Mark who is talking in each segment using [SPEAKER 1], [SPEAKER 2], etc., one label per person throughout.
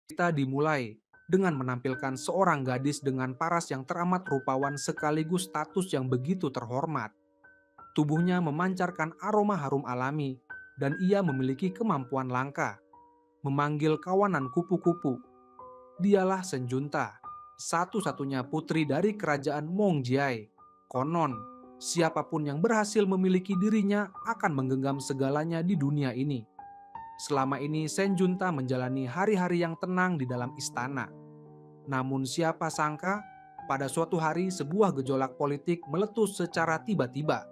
[SPEAKER 1] Cerita dimulai dengan menampilkan seorang gadis dengan paras yang teramat rupawan sekaligus status yang begitu terhormat. Tubuhnya memancarkan aroma harum alami, dan ia memiliki kemampuan langka, memanggil kawanan kupu-kupu. Dialah Senjunta, satu-satunya putri dari kerajaan Mongjiai. Konon, siapapun yang berhasil memiliki dirinya akan menggenggam segalanya di dunia ini. Selama ini Senjunta menjalani hari-hari yang tenang di dalam istana. Namun siapa sangka, pada suatu hari sebuah gejolak politik meletus secara tiba-tiba.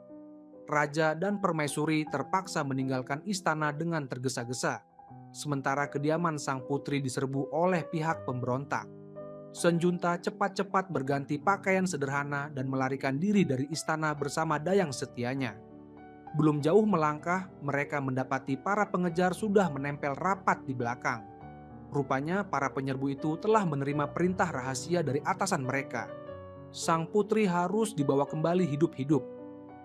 [SPEAKER 1] Raja dan permaisuri terpaksa meninggalkan istana dengan tergesa-gesa, sementara kediaman sang putri diserbu oleh pihak pemberontak. Senjunta cepat-cepat berganti pakaian sederhana dan melarikan diri dari istana bersama dayang setianya. Belum jauh melangkah, mereka mendapati para pengejar sudah menempel rapat di belakang. Rupanya para penyerbu itu telah menerima perintah rahasia dari atasan mereka. Sang putri harus dibawa kembali hidup-hidup.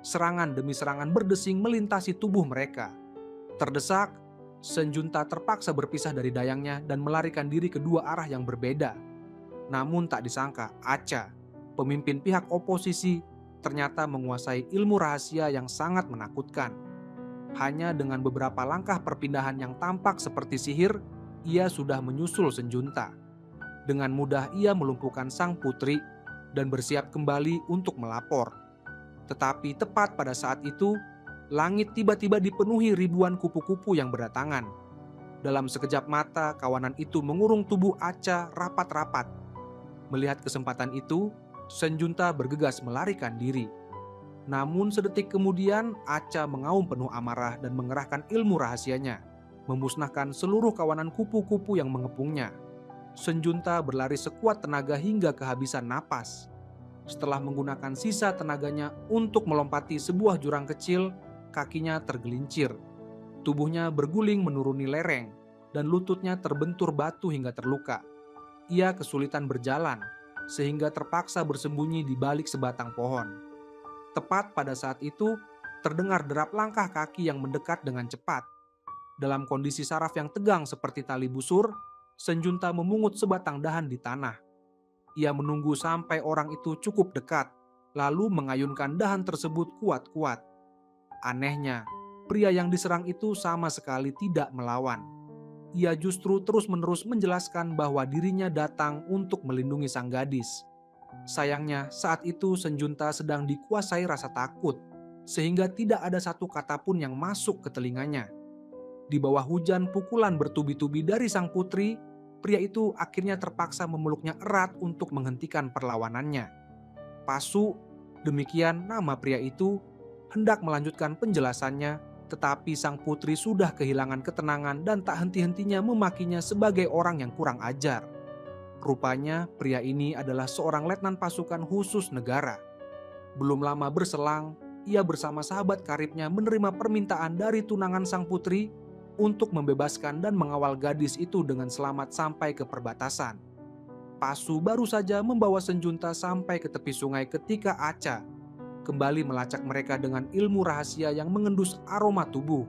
[SPEAKER 1] Serangan demi serangan berdesing melintasi tubuh mereka. Terdesak, Senjunta terpaksa berpisah dari dayangnya dan melarikan diri ke dua arah yang berbeda. Namun tak disangka, Acha, pemimpin pihak oposisi, ternyata menguasai ilmu rahasia yang sangat menakutkan. Hanya dengan beberapa langkah perpindahan yang tampak seperti sihir, ia sudah menyusul Senjunta. Dengan mudah ia melumpuhkan sang putri dan bersiap kembali untuk melapor. Tetapi tepat pada saat itu, langit tiba-tiba dipenuhi ribuan kupu-kupu yang berdatangan. Dalam sekejap mata, kawanan itu mengurung tubuh Acha rapat-rapat. Melihat kesempatan itu, Senjunta bergegas melarikan diri. Namun sedetik kemudian, Acha mengaum penuh amarah dan mengerahkan ilmu rahasianya, memusnahkan seluruh kawanan kupu-kupu yang mengepungnya. Senjunta berlari sekuat tenaga hingga kehabisan napas. Setelah menggunakan sisa tenaganya untuk melompati sebuah jurang kecil, kakinya tergelincir. Tubuhnya berguling menuruni lereng, dan lututnya terbentur batu hingga terluka. Ia kesulitan berjalan, sehingga terpaksa bersembunyi di balik sebatang pohon. Tepat pada saat itu, terdengar derap langkah kaki yang mendekat dengan cepat. Dalam kondisi saraf yang tegang seperti tali busur, Senjunta memungut sebatang dahan di tanah. Ia menunggu sampai orang itu cukup dekat, lalu mengayunkan dahan tersebut kuat-kuat. Anehnya, pria yang diserang itu sama sekali tidak melawan. Ia justru terus-menerus menjelaskan bahwa dirinya datang untuk melindungi sang gadis. Sayangnya, saat itu Senjunta sedang dikuasai rasa takut, sehingga tidak ada satu kata pun yang masuk ke telinganya. Di bawah hujan pukulan bertubi-tubi dari sang putri, pria itu akhirnya terpaksa memeluknya erat untuk menghentikan perlawanannya. Pasu, demikian nama pria itu, hendak melanjutkan penjelasannya, tetapi sang putri sudah kehilangan ketenangan dan tak henti-hentinya memakinya sebagai orang yang kurang ajar. Rupanya pria ini adalah seorang letnan pasukan khusus negara. Belum lama berselang, ia bersama sahabat karibnya menerima permintaan dari tunangan sang putri untuk membebaskan dan mengawal gadis itu dengan selamat sampai ke perbatasan. Pasu baru saja membawa Senjunta sampai ke tepi sungai ketika Acha kembali melacak mereka dengan ilmu rahasia yang mengendus aroma tubuh.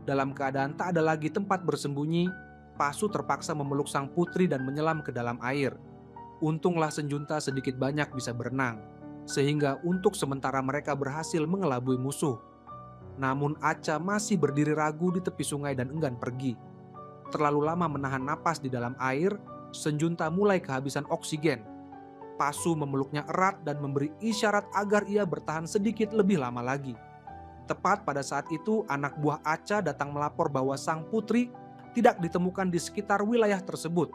[SPEAKER 1] Dalam keadaan tak ada lagi tempat bersembunyi, Pasu terpaksa memeluk sang putri dan menyelam ke dalam air. Untunglah Senjunta sedikit banyak bisa berenang, sehingga untuk sementara mereka berhasil mengelabui musuh. Namun Acha masih berdiri ragu di tepi sungai dan enggan pergi. Terlalu lama menahan napas di dalam air, Senjunta mulai kehabisan oksigen. Pasu memeluknya erat dan memberi isyarat agar ia bertahan sedikit lebih lama lagi. Tepat pada saat itu, anak buah Acha datang melapor bahwa sang putri tidak ditemukan di sekitar wilayah tersebut.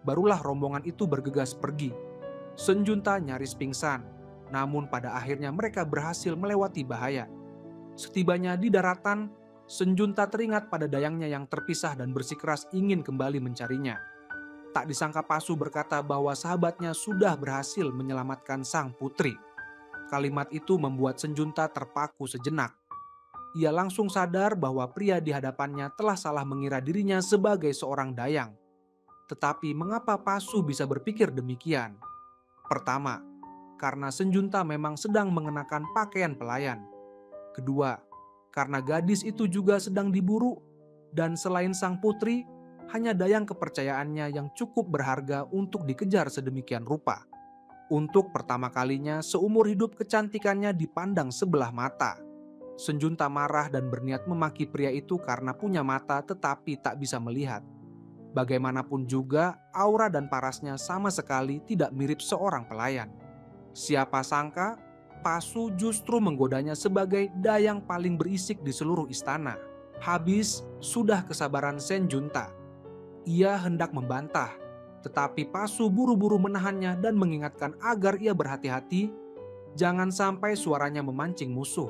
[SPEAKER 1] Barulah rombongan itu bergegas pergi. Senjunta nyaris pingsan, namun pada akhirnya mereka berhasil melewati bahaya. Setibanya di daratan, Senjunta teringat pada dayangnya yang terpisah dan bersikeras ingin kembali mencarinya. Tak disangka Pasu berkata bahwa sahabatnya sudah berhasil menyelamatkan sang putri. Kalimat itu membuat Senjunta terpaku sejenak. Ia langsung sadar bahwa pria di hadapannya telah salah mengira dirinya sebagai seorang dayang. Tetapi mengapa Pasu bisa berpikir demikian? Pertama, karena Senjunta memang sedang mengenakan pakaian pelayan. Kedua, karena gadis itu juga sedang diburu. Dan selain sang putri, hanya dayang kepercayaannya yang cukup berharga untuk dikejar sedemikian rupa. Untuk pertama kalinya seumur hidup kecantikannya dipandang sebelah mata. Senjunta marah dan berniat memaki pria itu karena punya mata tetapi tak bisa melihat. Bagaimanapun juga, aura dan parasnya sama sekali tidak mirip seorang pelayan. Siapa sangka, Pasu justru menggodanya sebagai dayang paling berisik di seluruh istana. Habis sudah kesabaran Senjunta. Ia hendak membantah, tetapi Pasu buru-buru menahannya dan mengingatkan agar ia berhati-hati, jangan sampai suaranya memancing musuh.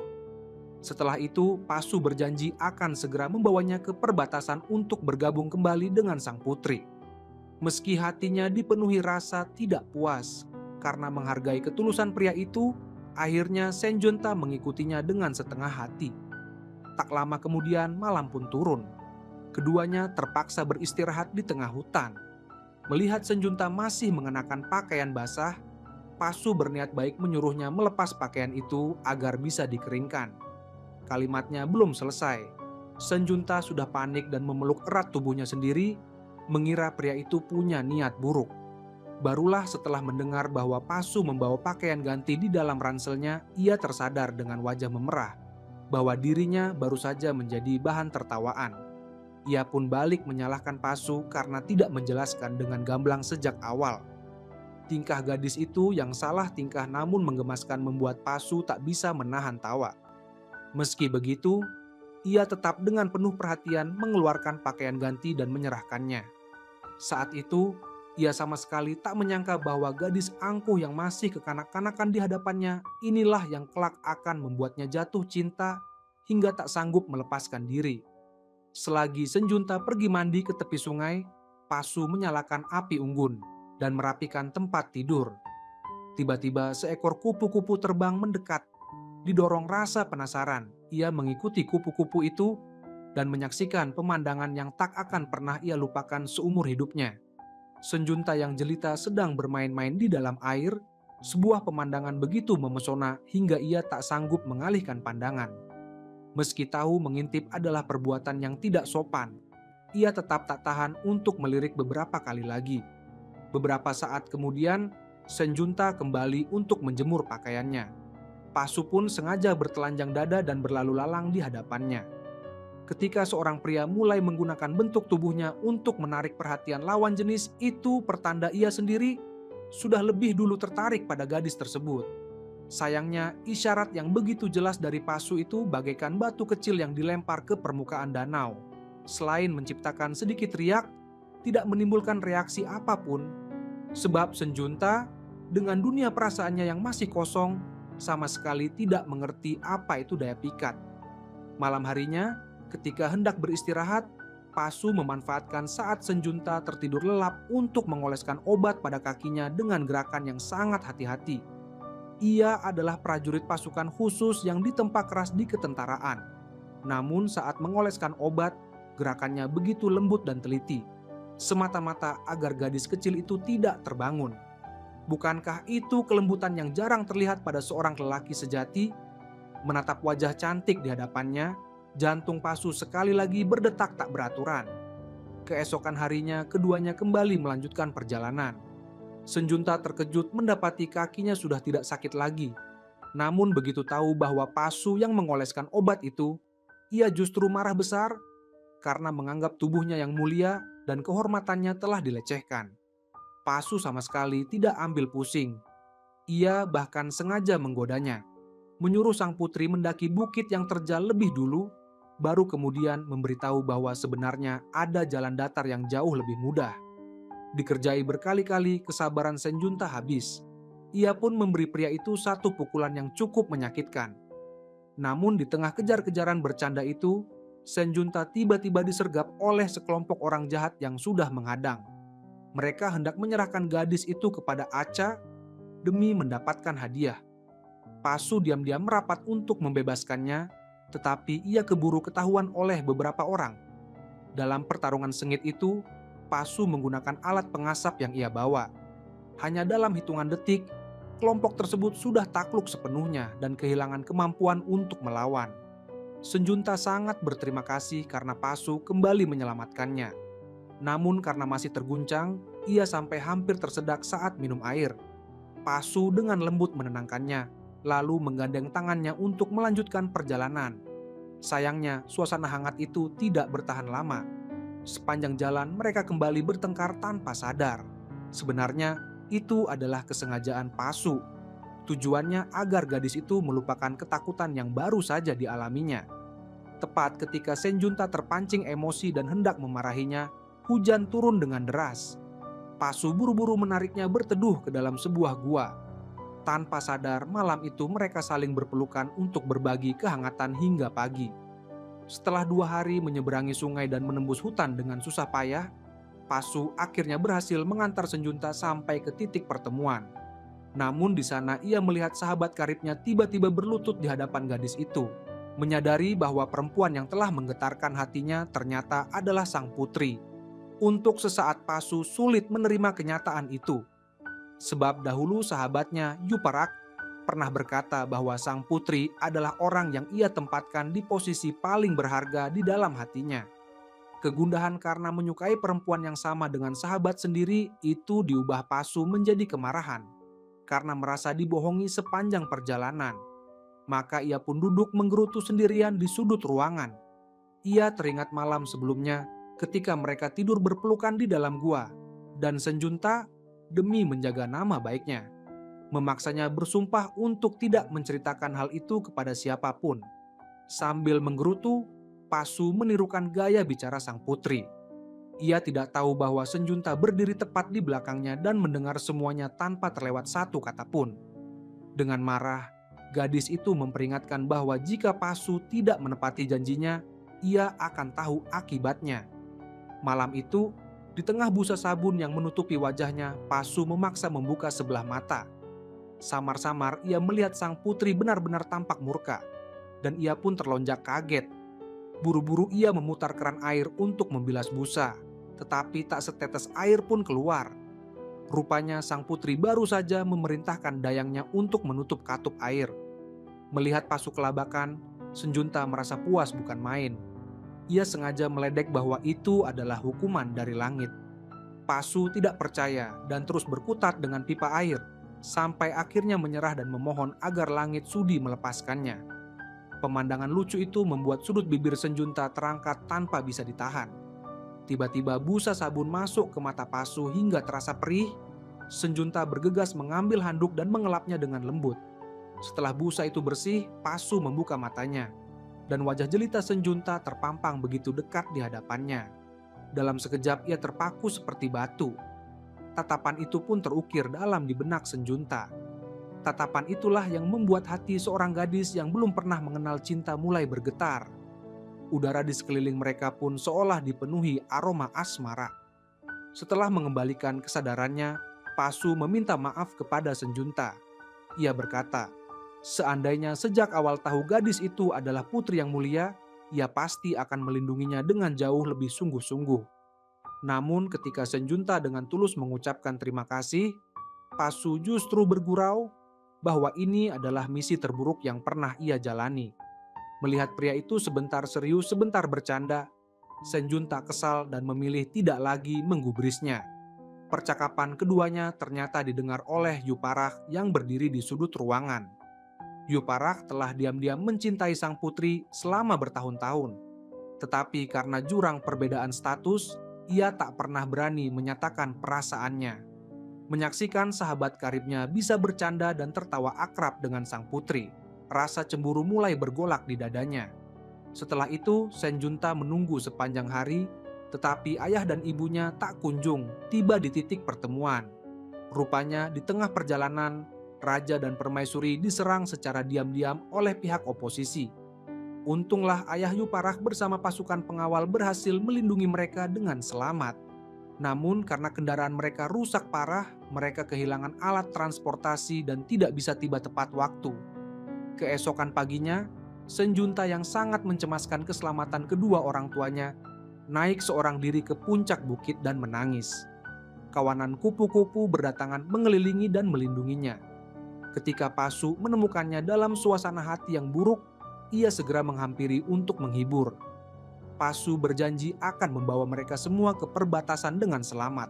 [SPEAKER 1] Setelah itu, Pasu berjanji akan segera membawanya ke perbatasan untuk bergabung kembali dengan sang putri. Meski hatinya dipenuhi rasa tidak puas karena menghargai ketulusan pria itu, akhirnya Senjunta mengikutinya dengan setengah hati. Tak lama kemudian malam pun turun. Keduanya terpaksa beristirahat di tengah hutan. Melihat Senjunta masih mengenakan pakaian basah, Pasu berniat baik menyuruhnya melepas pakaian itu agar bisa dikeringkan. Kalimatnya belum selesai, Senjunta sudah panik dan memeluk erat tubuhnya sendiri, mengira pria itu punya niat buruk. Barulah setelah mendengar bahwa Pasu membawa pakaian ganti di dalam ranselnya, ia tersadar dengan wajah memerah bahwa dirinya baru saja menjadi bahan tertawaan. Ia pun balik menyalahkan Pasu karena tidak menjelaskan dengan gamblang sejak awal. Tingkah gadis itu yang salah tingkah namun menggemaskan membuat Pasu tak bisa menahan tawa. Meski begitu, ia tetap dengan penuh perhatian mengeluarkan pakaian ganti dan menyerahkannya. Saat itu, ia sama sekali tak menyangka bahwa gadis angkuh yang masih kekanak-kanakan di hadapannya inilah yang kelak akan membuatnya jatuh cinta hingga tak sanggup melepaskan diri. Selagi Senjunta pergi mandi ke tepi sungai, Pasu menyalakan api unggun dan merapikan tempat tidur. Tiba-tiba seekor kupu-kupu terbang mendekat. Didorong rasa penasaran, ia mengikuti kupu-kupu itu dan menyaksikan pemandangan yang tak akan pernah ia lupakan seumur hidupnya. Senjunta yang jelita sedang bermain-main di dalam air, sebuah pemandangan begitu memesona hingga ia tak sanggup mengalihkan pandangan. Meski tahu mengintip adalah perbuatan yang tidak sopan, ia tetap tak tahan untuk melirik beberapa kali lagi. Beberapa saat kemudian, Senjunta kembali untuk menjemur pakaiannya. Pasu pun sengaja bertelanjang dada dan berlalu lalang di hadapannya. Ketika seorang pria mulai menggunakan bentuk tubuhnya untuk menarik perhatian lawan jenis, itu pertanda ia sendiri sudah lebih dulu tertarik pada gadis tersebut. Sayangnya, isyarat yang begitu jelas dari Pasu itu bagaikan batu kecil yang dilempar ke permukaan danau. Selain menciptakan sedikit riak, tidak menimbulkan reaksi apapun. Sebab Senjunta, dengan dunia perasaannya yang masih kosong, sama sekali tidak mengerti apa itu daya pikat. Malam harinya, ketika hendak beristirahat, Pasu memanfaatkan saat Senjunta tertidur lelap untuk mengoleskan obat pada kakinya dengan gerakan yang sangat hati-hati. Ia adalah prajurit pasukan khusus yang ditempa keras di ketentaraan. Namun saat mengoleskan obat, gerakannya begitu lembut dan teliti, semata-mata agar gadis kecil itu tidak terbangun. Bukankah itu kelembutan yang jarang terlihat pada seorang lelaki sejati? Menatap wajah cantik di hadapannya, jantung Pasu sekali lagi berdetak tak beraturan. Keesokan harinya, keduanya kembali melanjutkan perjalanan. Senjunta terkejut mendapati kakinya sudah tidak sakit lagi. Namun begitu tahu bahwa Pasu yang mengoleskan obat itu, ia justru marah besar karena menganggap tubuhnya yang mulia dan kehormatannya telah dilecehkan. Pasu sama sekali tidak ambil pusing. Ia bahkan sengaja menggodanya, menyuruh sang putri mendaki bukit yang terjal lebih dulu, baru kemudian memberitahu bahwa sebenarnya ada jalan datar yang jauh lebih mudah. Dikerjai berkali-kali, kesabaran Senjunta habis. Ia pun memberi pria itu satu pukulan yang cukup menyakitkan. Namun di tengah kejar-kejaran bercanda itu, Senjunta tiba-tiba disergap oleh sekelompok orang jahat yang sudah menghadang. Mereka hendak menyerahkan gadis itu kepada Aca demi mendapatkan hadiah. Pasu diam-diam merapat untuk membebaskannya, tetapi ia keburu ketahuan oleh beberapa orang. Dalam pertarungan sengit itu, Pasu menggunakan alat pengasap yang ia bawa. Hanya dalam hitungan detik, kelompok tersebut sudah takluk sepenuhnya dan kehilangan kemampuan untuk melawan. Senjunta sangat berterima kasih karena Pasu kembali menyelamatkannya. Namun karena masih terguncang, ia sampai hampir tersedak saat minum air. Pasu dengan lembut menenangkannya, lalu menggandeng tangannya untuk melanjutkan perjalanan. Sayangnya, suasana hangat itu tidak bertahan lama. Sepanjang jalan mereka kembali bertengkar tanpa sadar. Sebenarnya, itu adalah kesengajaan Pasu. Tujuannya agar gadis itu melupakan ketakutan yang baru saja dialaminya. Tepat ketika Senjunta terpancing emosi dan hendak memarahinya, hujan turun dengan deras. Pasu buru-buru menariknya berteduh ke dalam sebuah gua. Tanpa sadar, malam itu mereka saling berpelukan untuk berbagi kehangatan hingga pagi. Setelah 2 hari menyeberangi sungai dan menembus hutan dengan susah payah, Pasu akhirnya berhasil mengantar Senjunta sampai ke titik pertemuan. Namun di sana ia melihat sahabat karibnya tiba-tiba berlutut di hadapan gadis itu. Menyadari bahwa perempuan yang telah menggetarkan hatinya ternyata adalah sang putri. Untuk sesaat Pasu sulit menerima kenyataan itu. Sebab dahulu sahabatnya Yuparak pernah berkata bahwa sang putri adalah orang yang ia tempatkan di posisi paling berharga di dalam hatinya. Kegundahan karena menyukai perempuan yang sama dengan sahabat sendiri itu diubah Pasu menjadi kemarahan. Karena merasa dibohongi sepanjang perjalanan. Maka ia pun duduk menggerutu sendirian di sudut ruangan. Ia teringat malam sebelumnya ketika mereka tidur berpelukan di dalam gua. Dan Senjunta demi menjaga nama baiknya, memaksanya bersumpah untuk tidak menceritakan hal itu kepada siapapun. Sambil menggerutu, Pasu menirukan gaya bicara sang putri. Ia tidak tahu bahwa Senjunta berdiri tepat di belakangnya dan mendengar semuanya tanpa terlewat satu kata pun. Dengan marah, gadis itu memperingatkan bahwa jika Pasu tidak menepati janjinya, ia akan tahu akibatnya. Malam itu, di tengah busa sabun yang menutupi wajahnya, Pasu memaksa membuka sebelah mata. Samar-samar ia melihat sang putri benar-benar tampak murka, dan ia pun terlonjak kaget. Buru-buru ia memutar keran air untuk membilas busa, tetapi tak setetes air pun keluar. Rupanya sang putri baru saja memerintahkan dayangnya untuk menutup katup air. Melihat Pasu kelabakan, Senjunta merasa puas bukan main. Ia sengaja meledek bahwa itu adalah hukuman dari langit. Pasu tidak percaya dan terus berkutat dengan pipa air, sampai akhirnya menyerah dan memohon agar langit sudi melepaskannya. Pemandangan lucu itu membuat sudut bibir Senjunta terangkat tanpa bisa ditahan. Tiba-tiba busa sabun masuk ke mata Pasu hingga terasa perih. Senjunta bergegas mengambil handuk dan mengelapnya dengan lembut. Setelah busa itu bersih, Pasu membuka matanya. Dan wajah jelita Senjunta terpampang begitu dekat di hadapannya. Dalam sekejap ia terpaku seperti batu. Tatapan itu pun terukir dalam di benak Senjunta. Tatapan itulah yang membuat hati seorang gadis yang belum pernah mengenal cinta mulai bergetar. Udara di sekeliling mereka pun seolah dipenuhi aroma asmara. Setelah mengembalikan kesadarannya, Pasu meminta maaf kepada Senjunta. Ia berkata, seandainya sejak awal tahu gadis itu adalah putri yang mulia, ia pasti akan melindunginya dengan jauh lebih sungguh-sungguh. Namun ketika Senjunta dengan tulus mengucapkan terima kasih, Pasu justru bergurau bahwa ini adalah misi terburuk yang pernah ia jalani. Melihat pria itu sebentar serius, sebentar bercanda, Senjunta kesal dan memilih tidak lagi menggubrisnya. Percakapan keduanya ternyata didengar oleh Yuparak yang berdiri di sudut ruangan. Yuparak telah diam-diam mencintai sang putri selama bertahun-tahun. Tetapi karena jurang perbedaan status, ia tak pernah berani menyatakan perasaannya. Menyaksikan sahabat karibnya bisa bercanda dan tertawa akrab dengan sang putri, rasa cemburu mulai bergolak di dadanya. Setelah itu, Senjunta menunggu sepanjang hari, tetapi ayah dan ibunya tak kunjung tiba di titik pertemuan. Rupanya di tengah perjalanan, Raja dan Permaisuri diserang secara diam-diam oleh pihak oposisi. Untunglah ayah Yuparak bersama pasukan pengawal berhasil melindungi mereka dengan selamat. Namun karena kendaraan mereka rusak parah, mereka kehilangan alat transportasi dan tidak bisa tiba tepat waktu. Keesokan paginya, Senjunta yang sangat mencemaskan keselamatan kedua orang tuanya, naik seorang diri ke puncak bukit dan menangis. Kawanan kupu-kupu berdatangan mengelilingi dan melindunginya. Ketika Pasu menemukannya dalam suasana hati yang buruk, ia segera menghampiri untuk menghibur. Pasu berjanji akan membawa mereka semua ke perbatasan dengan selamat,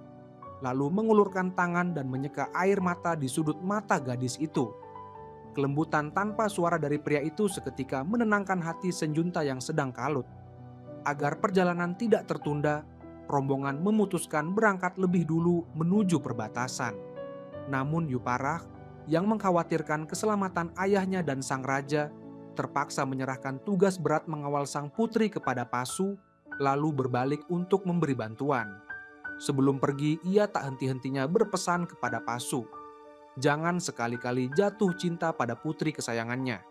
[SPEAKER 1] lalu mengulurkan tangan dan menyeka air mata di sudut mata gadis itu. Kelembutan tanpa suara dari pria itu seketika menenangkan hati Senjunta yang sedang kalut. Agar perjalanan tidak tertunda, rombongan memutuskan berangkat lebih dulu menuju perbatasan. Namun Yuparah, yang mengkhawatirkan keselamatan ayahnya dan sang raja, terpaksa menyerahkan tugas berat mengawal sang putri kepada Pasu, lalu berbalik untuk memberi bantuan. Sebelum pergi, ia tak henti-hentinya berpesan kepada Pasu, jangan sekali-kali jatuh cinta pada putri kesayangannya.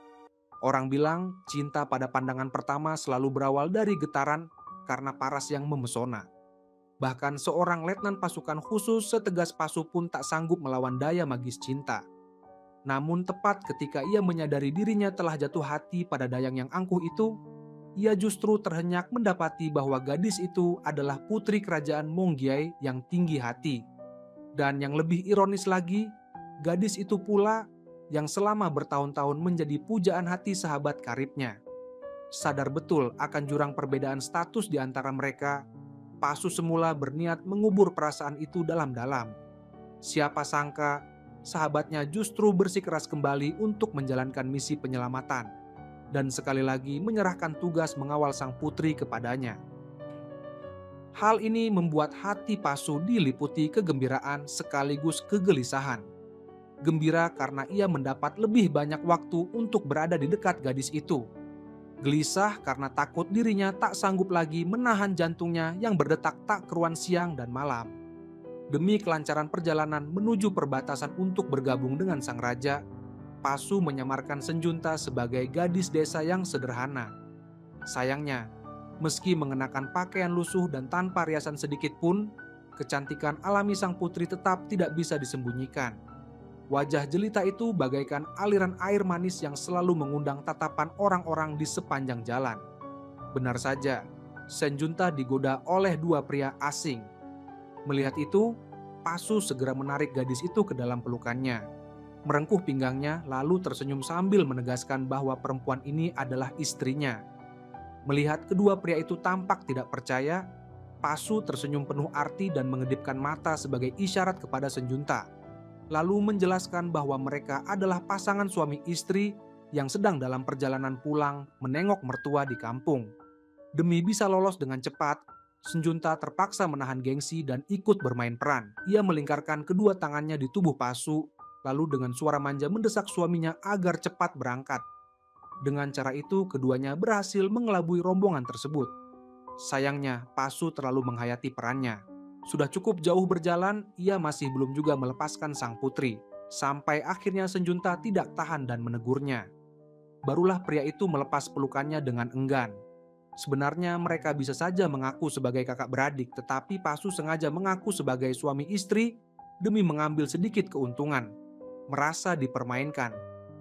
[SPEAKER 1] Orang bilang cinta pada pandangan pertama selalu berawal dari getaran karena paras yang memesona. Bahkan seorang letnan pasukan khusus setegas Pasu pun tak sanggup melawan daya magis cinta. Namun tepat ketika ia menyadari dirinya telah jatuh hati pada dayang yang angkuh itu, ia justru terhenyak mendapati bahwa gadis itu adalah putri kerajaan Monggiai yang tinggi hati. Dan yang lebih ironis lagi, gadis itu pula yang selama bertahun-tahun menjadi pujaan hati sahabat karibnya. Sadar betul akan jurang perbedaan status di antara mereka, Pasu semula berniat mengubur perasaan itu dalam-dalam. Siapa sangka, sahabatnya justru bersikeras kembali untuk menjalankan misi penyelamatan, dan sekali lagi menyerahkan tugas mengawal sang putri kepadanya. Hal ini membuat hati Pasu diliputi kegembiraan sekaligus kegelisahan. Gembira karena ia mendapat lebih banyak waktu untuk berada di dekat gadis itu. Gelisah karena takut dirinya tak sanggup lagi menahan jantungnya yang berdetak tak keruan siang dan malam. Demi kelancaran perjalanan menuju perbatasan untuk bergabung dengan sang raja, Pasu menyamarkan Senjunta sebagai gadis desa yang sederhana. Sayangnya, meski mengenakan pakaian lusuh dan tanpa riasan sedikit pun, kecantikan alami sang putri tetap tidak bisa disembunyikan. Wajah jelita itu bagaikan aliran air manis yang selalu mengundang tatapan orang-orang di sepanjang jalan. Benar saja, Senjunta digoda oleh dua pria asing. Melihat itu, Pasu segera menarik gadis itu ke dalam pelukannya. Merengkuh pinggangnya lalu tersenyum sambil menegaskan bahwa perempuan ini adalah istrinya. Melihat kedua pria itu tampak tidak percaya, Pasu tersenyum penuh arti dan mengedipkan mata sebagai isyarat kepada Senjunta. Lalu menjelaskan bahwa mereka adalah pasangan suami istri yang sedang dalam perjalanan pulang menengok mertua di kampung. Demi bisa lolos dengan cepat, Senjunta terpaksa menahan gengsi dan ikut bermain peran. Ia melingkarkan kedua tangannya di tubuh Pasu, lalu dengan suara manja mendesak suaminya agar cepat berangkat. Dengan cara itu, keduanya berhasil mengelabui rombongan tersebut. Sayangnya, Pasu terlalu menghayati perannya. Sudah cukup jauh berjalan, ia masih belum juga melepaskan sang putri. Sampai akhirnya Senjunta tidak tahan dan menegurnya. Barulah pria itu melepas pelukannya dengan enggan. Sebenarnya mereka bisa saja mengaku sebagai kakak beradik, tetapi Pasu sengaja mengaku sebagai suami istri demi mengambil sedikit keuntungan. Merasa dipermainkan,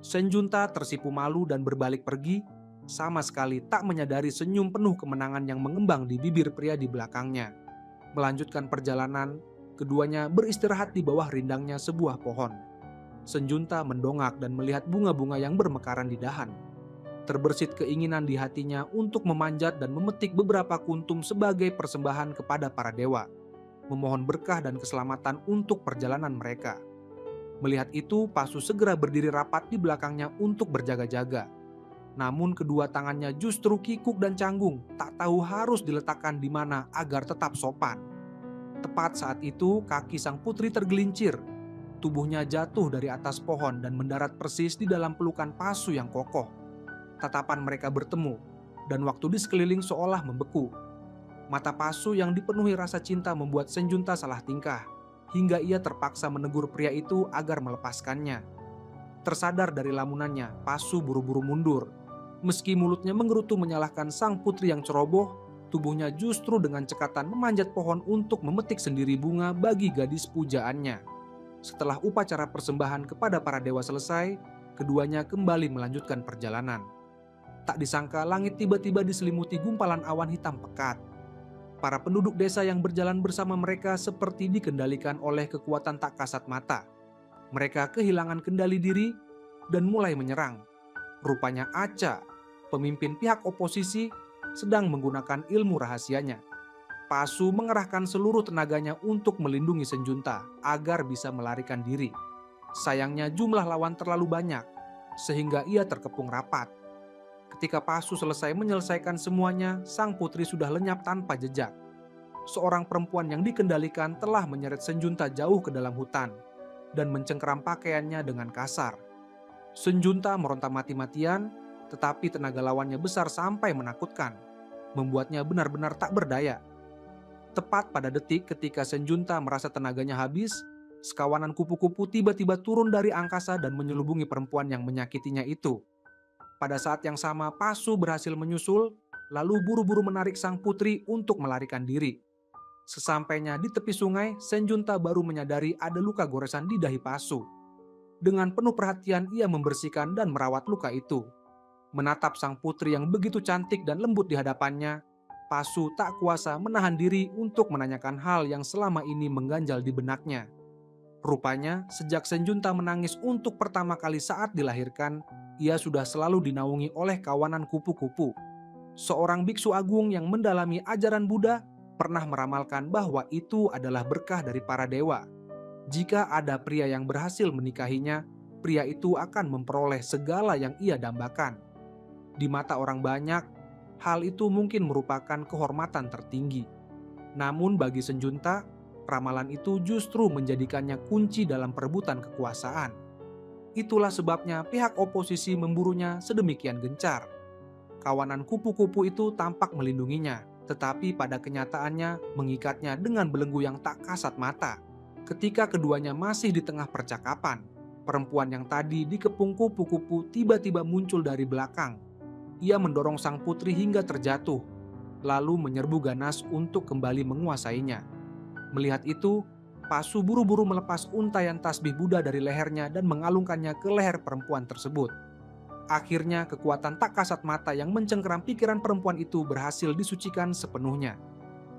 [SPEAKER 1] Senjunta tersipu malu dan berbalik pergi, sama sekali tak menyadari senyum penuh kemenangan yang mengembang di bibir pria di belakangnya. Melanjutkan perjalanan, keduanya beristirahat di bawah rindangnya sebuah pohon. Senjunta mendongak dan melihat bunga-bunga yang bermekaran di dahan. Terbersit keinginan di hatinya untuk memanjat dan memetik beberapa kuntum sebagai persembahan kepada para dewa, memohon berkah dan keselamatan untuk perjalanan mereka. Melihat itu, Pasu segera berdiri rapat di belakangnya untuk berjaga-jaga. Namun kedua tangannya justru kikuk dan canggung, tak tahu harus diletakkan di mana agar tetap sopan. Tepat saat itu, kaki sang putri tergelincir. Tubuhnya jatuh dari atas pohon dan mendarat persis di dalam pelukan Pasu yang kokoh. Tatapan mereka bertemu, dan waktu di sekeliling seolah membeku. Mata Pasu yang dipenuhi rasa cinta membuat Senjunta salah tingkah, hingga ia terpaksa menegur pria itu agar melepaskannya. Tersadar dari lamunannya, Pasu buru-buru mundur. Meski mulutnya menggerutu menyalahkan sang putri yang ceroboh, tubuhnya justru dengan cekatan memanjat pohon untuk memetik sendiri bunga bagi gadis pujaannya. Setelah upacara persembahan kepada para dewa selesai, keduanya kembali melanjutkan perjalanan. Tak disangka langit tiba-tiba diselimuti gumpalan awan hitam pekat. Para penduduk desa yang berjalan bersama mereka seperti dikendalikan oleh kekuatan tak kasat mata. Mereka kehilangan kendali diri dan mulai menyerang. Rupanya Aca, pemimpin pihak oposisi, sedang menggunakan ilmu rahasianya. Pasu mengerahkan seluruh tenaganya untuk melindungi Senjunta agar bisa melarikan diri. Sayangnya jumlah lawan terlalu banyak, sehingga ia terkepung rapat. Ketika Pasu selesai menyelesaikan semuanya, sang putri sudah lenyap tanpa jejak. Seorang perempuan yang dikendalikan telah menyeret Senjunta jauh ke dalam hutan dan mencengkeram pakaiannya dengan kasar. Senjunta meronta mati-matian, tetapi tenaga lawannya besar sampai menakutkan, membuatnya benar-benar tak berdaya. Tepat pada detik ketika Senjunta merasa tenaganya habis, sekawanan kupu-kupu tiba-tiba turun dari angkasa dan menyelubungi perempuan yang menyakitinya itu. Pada saat yang sama, Pasu berhasil menyusul, lalu buru-buru menarik sang putri untuk melarikan diri. Sesampainya di tepi sungai, Senjunta baru menyadari ada luka goresan di dahi Pasu. Dengan penuh perhatian, ia membersihkan dan merawat luka itu. Menatap sang putri yang begitu cantik dan lembut di hadapannya, Pasu tak kuasa menahan diri untuk menanyakan hal yang selama ini mengganjal di benaknya. Rupanya, sejak Senjunta menangis untuk pertama kali saat dilahirkan, ia sudah selalu dinaungi oleh kawanan kupu-kupu. Seorang biksu agung yang mendalami ajaran Buddha pernah meramalkan bahwa itu adalah berkah dari para dewa. Jika ada pria yang berhasil menikahinya, pria itu akan memperoleh segala yang ia dambakan. Di mata orang banyak, hal itu mungkin merupakan kehormatan tertinggi. Namun bagi Senjunta, ramalan itu justru menjadikannya kunci dalam perebutan kekuasaan. Itulah sebabnya pihak oposisi memburunya sedemikian gencar. Kawanan kupu-kupu itu tampak melindunginya, tetapi pada kenyataannya mengikatnya dengan belenggu yang tak kasat mata. Ketika keduanya masih di tengah percakapan, perempuan yang tadi dikepung kupu-kupu tiba-tiba muncul dari belakang. Ia mendorong sang putri hingga terjatuh, lalu menyerbu ganas untuk kembali menguasainya. Melihat itu, Pasu buru-buru melepas untaian tasbih Buddha dari lehernya dan mengalungkannya ke leher perempuan tersebut. Akhirnya kekuatan tak kasat mata yang mencengkeram pikiran perempuan itu berhasil disucikan sepenuhnya.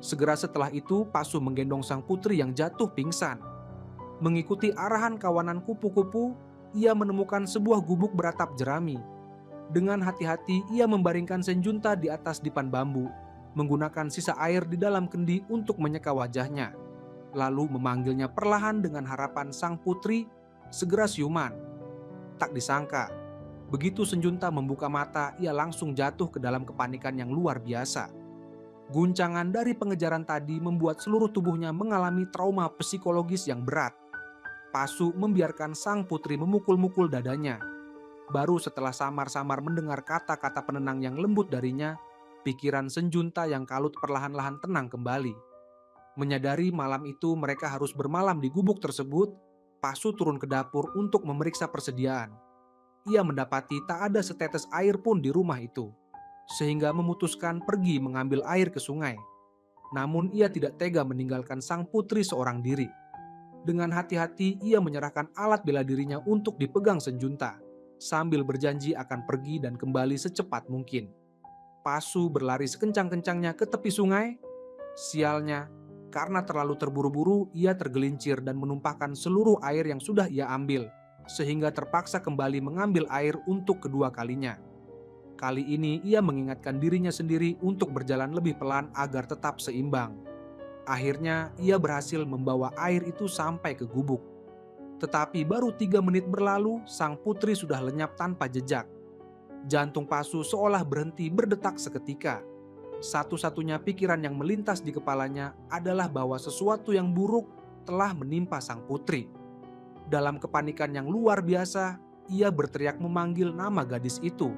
[SPEAKER 1] Segera setelah itu, Pasu menggendong sang putri yang jatuh pingsan. Mengikuti arahan kawanan kupu-kupu, ia menemukan sebuah gubuk beratap jerami. Dengan hati-hati, ia membaringkan Senjunta di atas dipan bambu, menggunakan sisa air di dalam kendi untuk menyeka wajahnya, lalu memanggilnya perlahan dengan harapan sang putri segera siuman. Tak disangka, begitu Senjunta membuka mata, ia langsung jatuh ke dalam kepanikan yang luar biasa. Guncangan dari pengejaran tadi membuat seluruh tubuhnya mengalami trauma psikologis yang berat. Pasu membiarkan sang putri memukul-mukul dadanya. Baru setelah samar-samar mendengar kata-kata penenang yang lembut darinya, pikiran Senjunta yang kalut perlahan-lahan tenang kembali. Menyadari malam itu mereka harus bermalam di gubuk tersebut, Pasu turun ke dapur untuk memeriksa persediaan. Ia mendapati tak ada setetes air pun di rumah itu, sehingga memutuskan pergi mengambil air ke sungai. Namun ia tidak tega meninggalkan sang putri seorang diri. Dengan hati-hati ia menyerahkan alat bela dirinya untuk dipegang Senjunta, sambil berjanji akan pergi dan kembali secepat mungkin. Pasu berlari sekencang-kencangnya ke tepi sungai. Sialnya, karena terlalu terburu-buru, ia tergelincir dan menumpahkan seluruh air yang sudah ia ambil, sehingga terpaksa kembali mengambil air untuk kedua kalinya. Kali ini ia mengingatkan dirinya sendiri untuk berjalan lebih pelan agar tetap seimbang. Akhirnya ia berhasil membawa air itu sampai ke gubuk. Tetapi baru 3 menit berlalu, sang putri sudah lenyap tanpa jejak. Jantung Pasu seolah berhenti berdetak seketika. Satu-satunya pikiran yang melintas di kepalanya adalah bahwa sesuatu yang buruk telah menimpa sang putri. Dalam kepanikan yang luar biasa, ia berteriak memanggil nama gadis itu.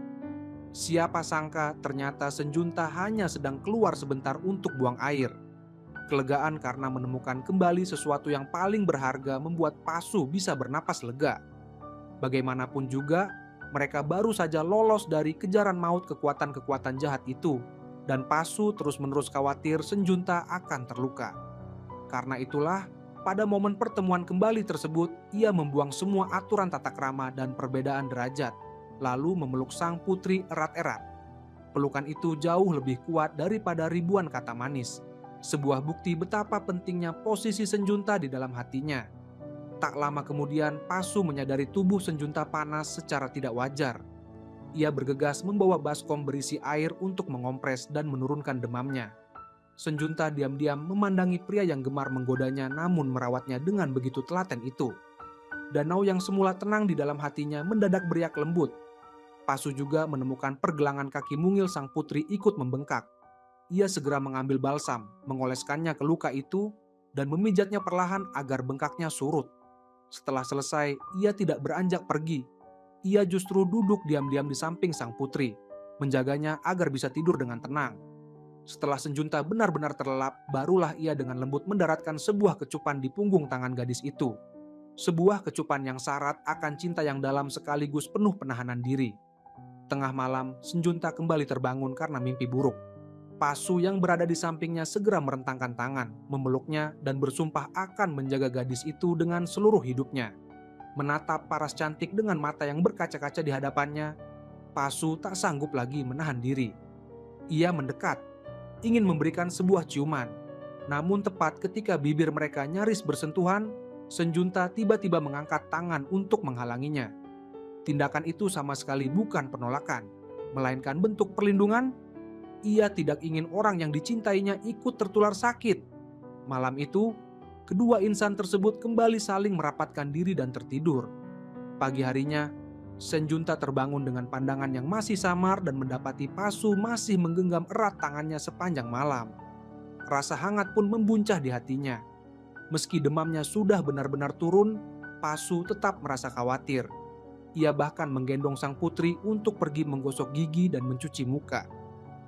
[SPEAKER 1] Siapa sangka ternyata Senjunta hanya sedang keluar sebentar untuk buang air. Kelegaan karena menemukan kembali sesuatu yang paling berharga membuat Pasu bisa bernapas lega. Bagaimanapun juga, mereka baru saja lolos dari kejaran maut kekuatan-kekuatan jahat itu, dan Pasu terus-menerus khawatir Senjunta akan terluka. Karena itulah, pada momen pertemuan kembali tersebut, ia membuang semua aturan tata krama dan perbedaan derajat, lalu memeluk sang putri erat-erat. Pelukan itu jauh lebih kuat daripada ribuan kata manis. Sebuah bukti betapa pentingnya posisi Senjunta di dalam hatinya. Tak lama kemudian, Pasu menyadari tubuh Senjunta panas secara tidak wajar. Ia bergegas membawa baskom berisi air untuk mengompres dan menurunkan demamnya. Senjunta diam-diam memandangi pria yang gemar menggodanya namun merawatnya dengan begitu telaten itu. Danau yang semula tenang di dalam hatinya mendadak beriak lembut. Pasu juga menemukan pergelangan kaki mungil sang putri ikut membengkak. Ia segera mengambil balsam, mengoleskannya ke luka itu, dan memijatnya perlahan agar bengkaknya surut. Setelah selesai, ia tidak beranjak pergi. Ia justru duduk diam-diam di samping sang putri, menjaganya agar bisa tidur dengan tenang. Setelah Senjunta benar-benar terlelap, barulah ia dengan lembut mendaratkan sebuah kecupan di punggung tangan gadis itu. Sebuah kecupan yang syarat akan cinta yang dalam sekaligus penuh penahanan diri. Tengah malam, Senjunta kembali terbangun karena mimpi buruk. Pasu yang berada di sampingnya segera merentangkan tangan, memeluknya dan bersumpah akan menjaga gadis itu dengan seluruh hidupnya. Menatap paras cantik dengan mata yang berkaca-kaca di hadapannya, Pasu tak sanggup lagi menahan diri. Ia mendekat, ingin memberikan sebuah ciuman. Namun tepat ketika bibir mereka nyaris bersentuhan, Senjunta tiba-tiba mengangkat tangan untuk menghalanginya. Tindakan itu sama sekali bukan penolakan, melainkan bentuk perlindungan. Ia tidak ingin orang yang dicintainya ikut tertular sakit. Malam itu, kedua insan tersebut kembali saling merapatkan diri dan tertidur. Pagi harinya, Senjunta terbangun dengan pandangan yang masih samar dan mendapati Pasu masih menggenggam erat tangannya sepanjang malam. Rasa hangat pun membuncah di hatinya. Meski demamnya sudah benar-benar turun, Pasu tetap merasa khawatir. Ia bahkan menggendong sang putri untuk pergi menggosok gigi dan mencuci muka.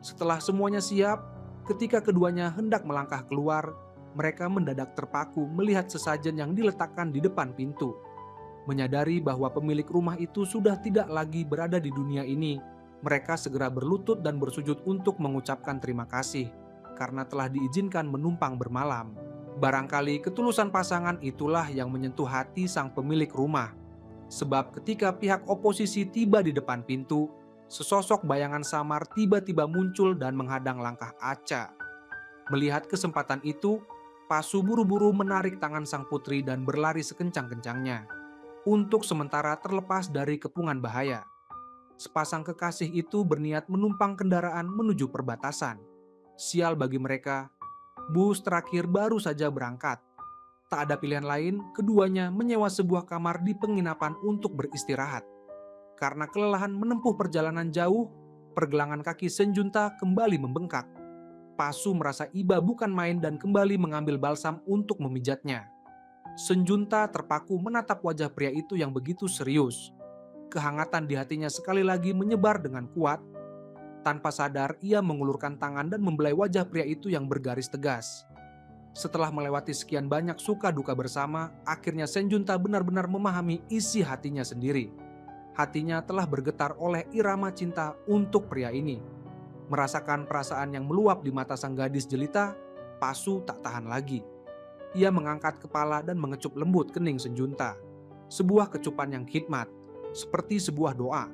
[SPEAKER 1] Setelah semuanya siap, ketika keduanya hendak melangkah keluar, mereka mendadak terpaku melihat sesajen yang diletakkan di depan pintu. Menyadari bahwa pemilik rumah itu sudah tidak lagi berada di dunia ini, mereka segera berlutut dan bersujud untuk mengucapkan terima kasih karena telah diizinkan menumpang bermalam. Barangkali ketulusan pasangan itulah yang menyentuh hati sang pemilik rumah. Sebab ketika pihak oposisi tiba di depan pintu, sesosok bayangan samar tiba-tiba muncul dan menghadang langkah Acha. Melihat kesempatan itu, Pasu buru-buru menarik tangan sang putri dan berlari sekencang-kencangnya untuk sementara terlepas dari kepungan bahaya. Sepasang kekasih itu berniat menumpang kendaraan menuju perbatasan. Sial bagi mereka, bus terakhir baru saja berangkat. Tak ada pilihan lain, keduanya menyewa sebuah kamar di penginapan untuk beristirahat. Karena kelelahan menempuh perjalanan jauh, pergelangan kaki Senjunta kembali membengkak. Pasu merasa iba bukan main dan kembali mengambil balsam untuk memijatnya. Senjunta terpaku menatap wajah pria itu yang begitu serius. Kehangatan di hatinya sekali lagi menyebar dengan kuat. Tanpa sadar, ia mengulurkan tangan dan membelai wajah pria itu yang bergaris tegas. Setelah melewati sekian banyak suka duka bersama, akhirnya Senjunta benar-benar memahami isi hatinya sendiri. Hatinya telah bergetar oleh irama cinta untuk pria ini. Merasakan perasaan yang meluap di mata sang gadis jelita, Pasu tak tahan lagi. Ia mengangkat kepala dan mengecup lembut kening Senjunta. Sebuah kecupan yang khidmat, seperti sebuah doa.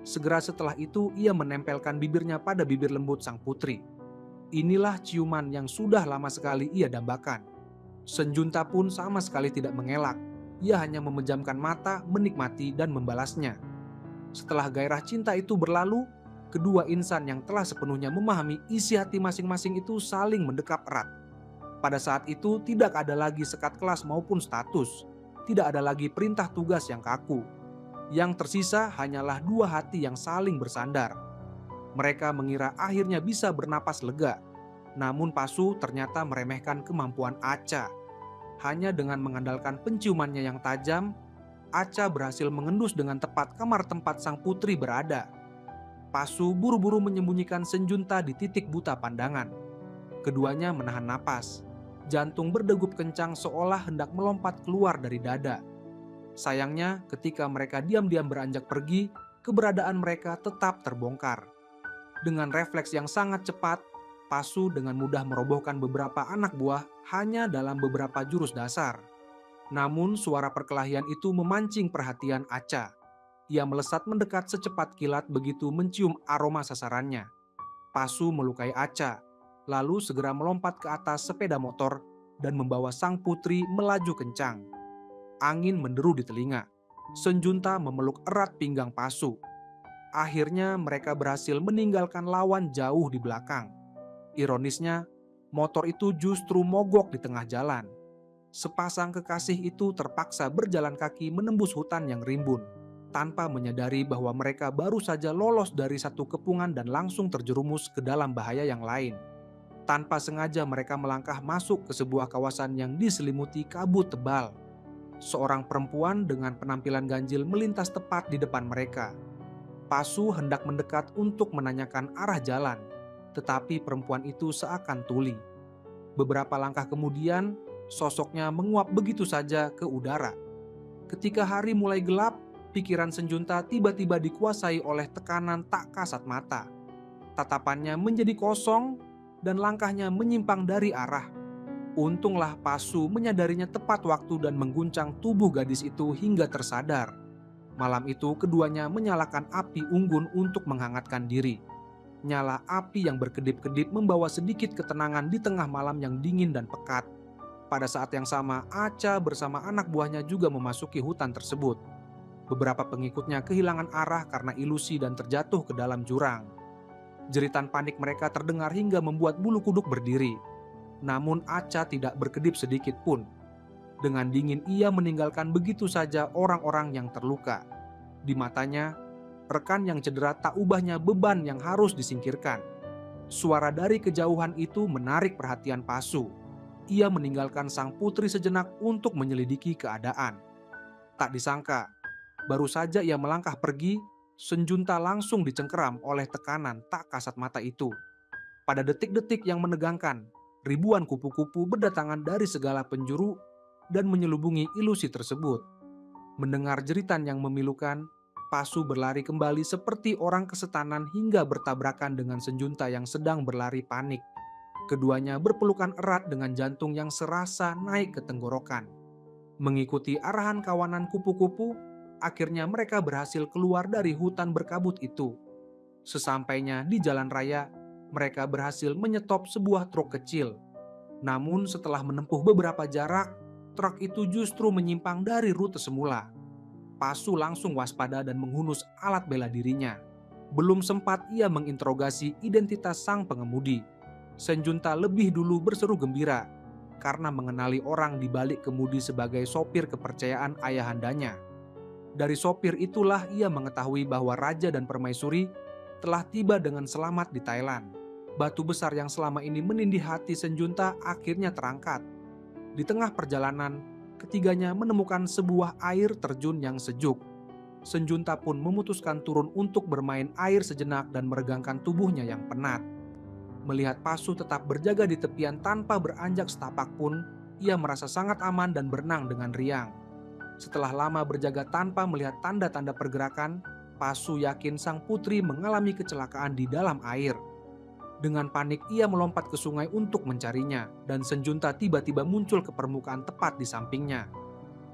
[SPEAKER 1] Segera setelah itu ia menempelkan bibirnya pada bibir lembut sang putri. Inilah ciuman yang sudah lama sekali ia dambakan. Senjunta pun sama sekali tidak mengelak. Ia hanya memejamkan mata, menikmati dan membalasnya. Setelah gairah cinta itu berlalu, kedua insan yang telah sepenuhnya memahami isi hati masing-masing itu saling mendekap erat. Pada saat itu tidak ada lagi sekat kelas maupun status. Tidak ada lagi perintah tugas yang kaku. Yang tersisa hanyalah dua hati yang saling bersandar. Mereka mengira akhirnya bisa bernapas lega. Namun Pasu ternyata meremehkan kemampuan Acha. Hanya dengan mengandalkan penciumannya yang tajam, Acha berhasil mengendus dengan tepat kamar tempat sang putri berada. Pasu buru-buru menyembunyikan Senjunta di titik buta pandangan. Keduanya menahan napas. Jantung berdegup kencang seolah hendak melompat keluar dari dada. Sayangnya, ketika mereka diam-diam beranjak pergi, keberadaan mereka tetap terbongkar. Dengan refleks yang sangat cepat, Pasu dengan mudah merobohkan beberapa anak buah hanya dalam beberapa jurus dasar. Namun suara perkelahian itu memancing perhatian Acha. Ia melesat mendekat secepat kilat begitu mencium aroma sasarannya. Pasu melukai Acha, lalu segera melompat ke atas sepeda motor dan membawa sang putri melaju kencang. Angin menderu di telinga. Senjunta memeluk erat pinggang Pasu. Akhirnya mereka berhasil meninggalkan lawan jauh di belakang. Ironisnya, motor itu justru mogok di tengah jalan. Sepasang kekasih itu terpaksa berjalan kaki menembus hutan yang rimbun, tanpa menyadari bahwa mereka baru saja lolos dari satu kepungan dan langsung terjerumus ke dalam bahaya yang lain. Tanpa sengaja mereka melangkah masuk ke sebuah kawasan yang diselimuti kabut tebal. Seorang perempuan dengan penampilan ganjil melintas tepat di depan mereka. Pasu hendak mendekat untuk menanyakan arah jalan, tetapi perempuan itu seakan tuli. Beberapa langkah kemudian, sosoknya menguap begitu saja ke udara. Ketika hari mulai gelap, pikiran Senjunta tiba-tiba dikuasai oleh tekanan tak kasat mata. Tatapannya menjadi kosong dan langkahnya menyimpang dari arah. Untunglah Pasu menyadarinya tepat waktu dan mengguncang tubuh gadis itu hingga tersadar. Malam itu keduanya menyalakan api unggun untuk menghangatkan diri. Nyala api yang berkedip-kedip membawa sedikit ketenangan di tengah malam yang dingin dan pekat. Pada saat yang sama, Aca bersama anak buahnya juga memasuki hutan tersebut. Beberapa pengikutnya kehilangan arah karena ilusi dan terjatuh ke dalam jurang. Jeritan panik mereka terdengar hingga membuat bulu kuduk berdiri. Namun Aca tidak berkedip sedikit pun. Dengan dingin ia meninggalkan begitu saja orang-orang yang terluka. Di matanya, rekan yang cedera tak ubahnya beban yang harus disingkirkan. Suara dari kejauhan itu menarik perhatian Pasu. Ia meninggalkan sang putri sejenak untuk menyelidiki keadaan. Tak disangka, baru saja ia melangkah pergi, Senjunta langsung dicengkeram oleh tekanan tak kasat mata itu. Pada detik-detik yang menegangkan, ribuan kupu-kupu berdatangan dari segala penjuru dan menyelubungi ilusi tersebut. Mendengar jeritan yang memilukan, Pasu berlari kembali seperti orang kesetanan hingga bertabrakan dengan Senjunta yang sedang berlari panik. Keduanya berpelukan erat dengan jantung yang serasa naik ke tenggorokan. Mengikuti arahan kawanan kupu-kupu, akhirnya mereka berhasil keluar dari hutan berkabut itu. Sesampainya di jalan raya, mereka berhasil menyetop sebuah truk kecil. Namun setelah menempuh beberapa jarak, truk itu justru menyimpang dari rute semula. Pasu langsung waspada dan menghunus alat bela dirinya. Belum sempat ia menginterogasi identitas sang pengemudi, Senjunta lebih dulu berseru gembira karena mengenali orang di balik kemudi sebagai sopir kepercayaan ayahandanya. Dari sopir itulah ia mengetahui bahwa Raja dan Permaisuri telah tiba dengan selamat di Thailand. Batu besar yang selama ini menindih hati Senjunta akhirnya terangkat. Di tengah perjalanan, ketiganya menemukan sebuah air terjun yang sejuk. Senjunta pun memutuskan turun untuk bermain air sejenak dan meregangkan tubuhnya yang penat. Melihat Pasu tetap berjaga di tepian tanpa beranjak setapak pun, ia merasa sangat aman dan berenang dengan riang. Setelah lama berjaga tanpa melihat tanda-tanda pergerakan, Pasu yakin sang putri mengalami kecelakaan di dalam air. Dengan panik ia melompat ke sungai untuk mencarinya, dan Senjunta tiba-tiba muncul ke permukaan tepat di sampingnya.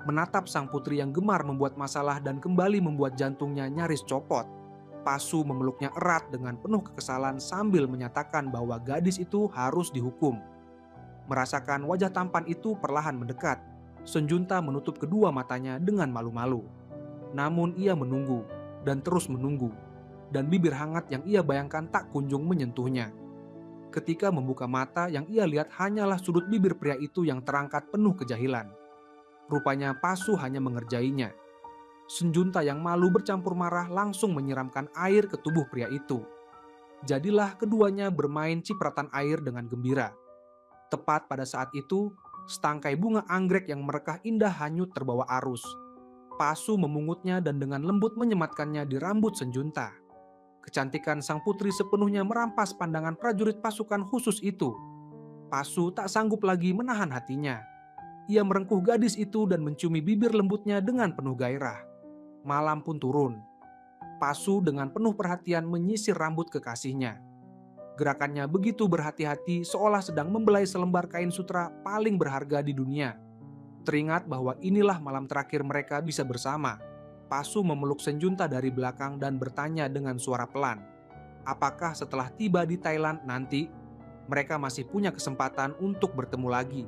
[SPEAKER 1] Menatap sang putri yang gemar membuat masalah dan kembali membuat jantungnya nyaris copot. Pasu memeluknya erat dengan penuh kekesalan sambil menyatakan bahwa gadis itu harus dihukum. Merasakan wajah tampan itu perlahan mendekat, Senjunta menutup kedua matanya dengan malu-malu. Namun ia menunggu dan terus menunggu, dan bibir hangat yang ia bayangkan tak kunjung menyentuhnya. Ketika membuka mata, yang ia lihat hanyalah sudut bibir pria itu yang terangkat penuh kejahilan. Rupanya Pasu hanya mengerjainya. Senjunta yang malu bercampur marah langsung menyiramkan air ke tubuh pria itu. Jadilah keduanya bermain cipratan air dengan gembira. Tepat pada saat itu, setangkai bunga anggrek yang merekah indah hanyut terbawa arus. Pasu memungutnya dan dengan lembut menyematkannya di rambut Senjunta. Kecantikan sang putri sepenuhnya merampas pandangan prajurit pasukan khusus itu. Pasu tak sanggup lagi menahan hatinya. Ia merengkuh gadis itu dan menciumi bibir lembutnya dengan penuh gairah. Malam pun turun. Pasu dengan penuh perhatian menyisir rambut kekasihnya. Gerakannya begitu berhati-hati seolah sedang membelai selembar kain sutra paling berharga di dunia. Teringat bahwa inilah malam terakhir mereka bisa bersama. Pasu memeluk Senjunta dari belakang dan bertanya dengan suara pelan. Apakah setelah tiba di Thailand nanti, mereka masih punya kesempatan untuk bertemu lagi?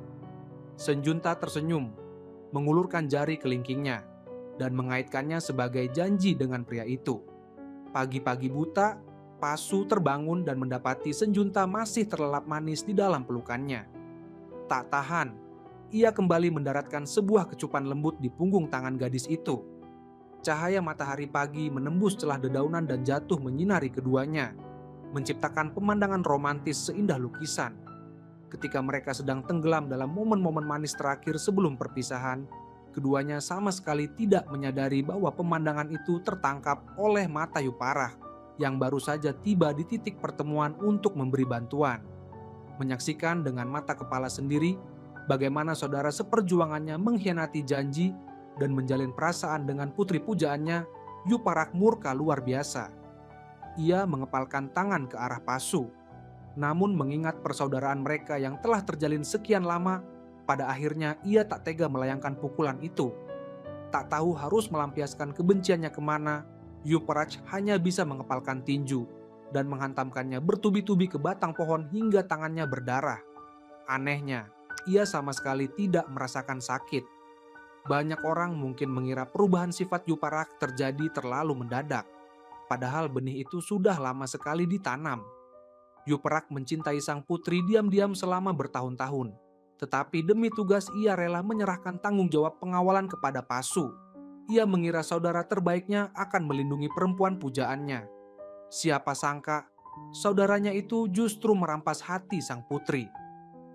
[SPEAKER 1] Senjunta tersenyum, mengulurkan jari kelingkingnya, dan mengaitkannya sebagai janji dengan pria itu. Pagi-pagi buta, Pasu terbangun dan mendapati Senjunta masih terlelap manis di dalam pelukannya. Tak tahan, ia kembali mendaratkan sebuah kecupan lembut di punggung tangan gadis itu. Cahaya matahari pagi menembus celah dedaunan dan jatuh menyinari keduanya, menciptakan pemandangan romantis seindah lukisan. Ketika mereka sedang tenggelam dalam momen-momen manis terakhir sebelum perpisahan, keduanya sama sekali tidak menyadari bahwa pemandangan itu tertangkap oleh mata Yuparah yang baru saja tiba di titik pertemuan untuk memberi bantuan. Menyaksikan dengan mata kepala sendiri bagaimana saudara seperjuangannya mengkhianati janji dan menjalin perasaan dengan putri pujaannya, Yuparah murka luar biasa. Ia mengepalkan tangan ke arah Pasu, namun mengingat persaudaraan mereka yang telah terjalin sekian lama, pada akhirnya ia tak tega melayangkan pukulan itu. Tak tahu harus melampiaskan kebenciannya kemana, Yuparaj hanya bisa mengepalkan tinju dan menghantamkannya bertubi-tubi ke batang pohon hingga tangannya berdarah. Anehnya, ia sama sekali tidak merasakan sakit. Banyak orang mungkin mengira perubahan sifat Yuparaj terjadi terlalu mendadak, padahal benih itu sudah lama sekali ditanam. Yuparaj mencintai sang putri diam-diam selama bertahun-tahun, tetapi demi tugas ia rela menyerahkan tanggung jawab pengawalan kepada Pasu. Ia mengira saudara terbaiknya akan melindungi perempuan pujaannya. Siapa sangka, saudaranya itu justru merampas hati sang putri.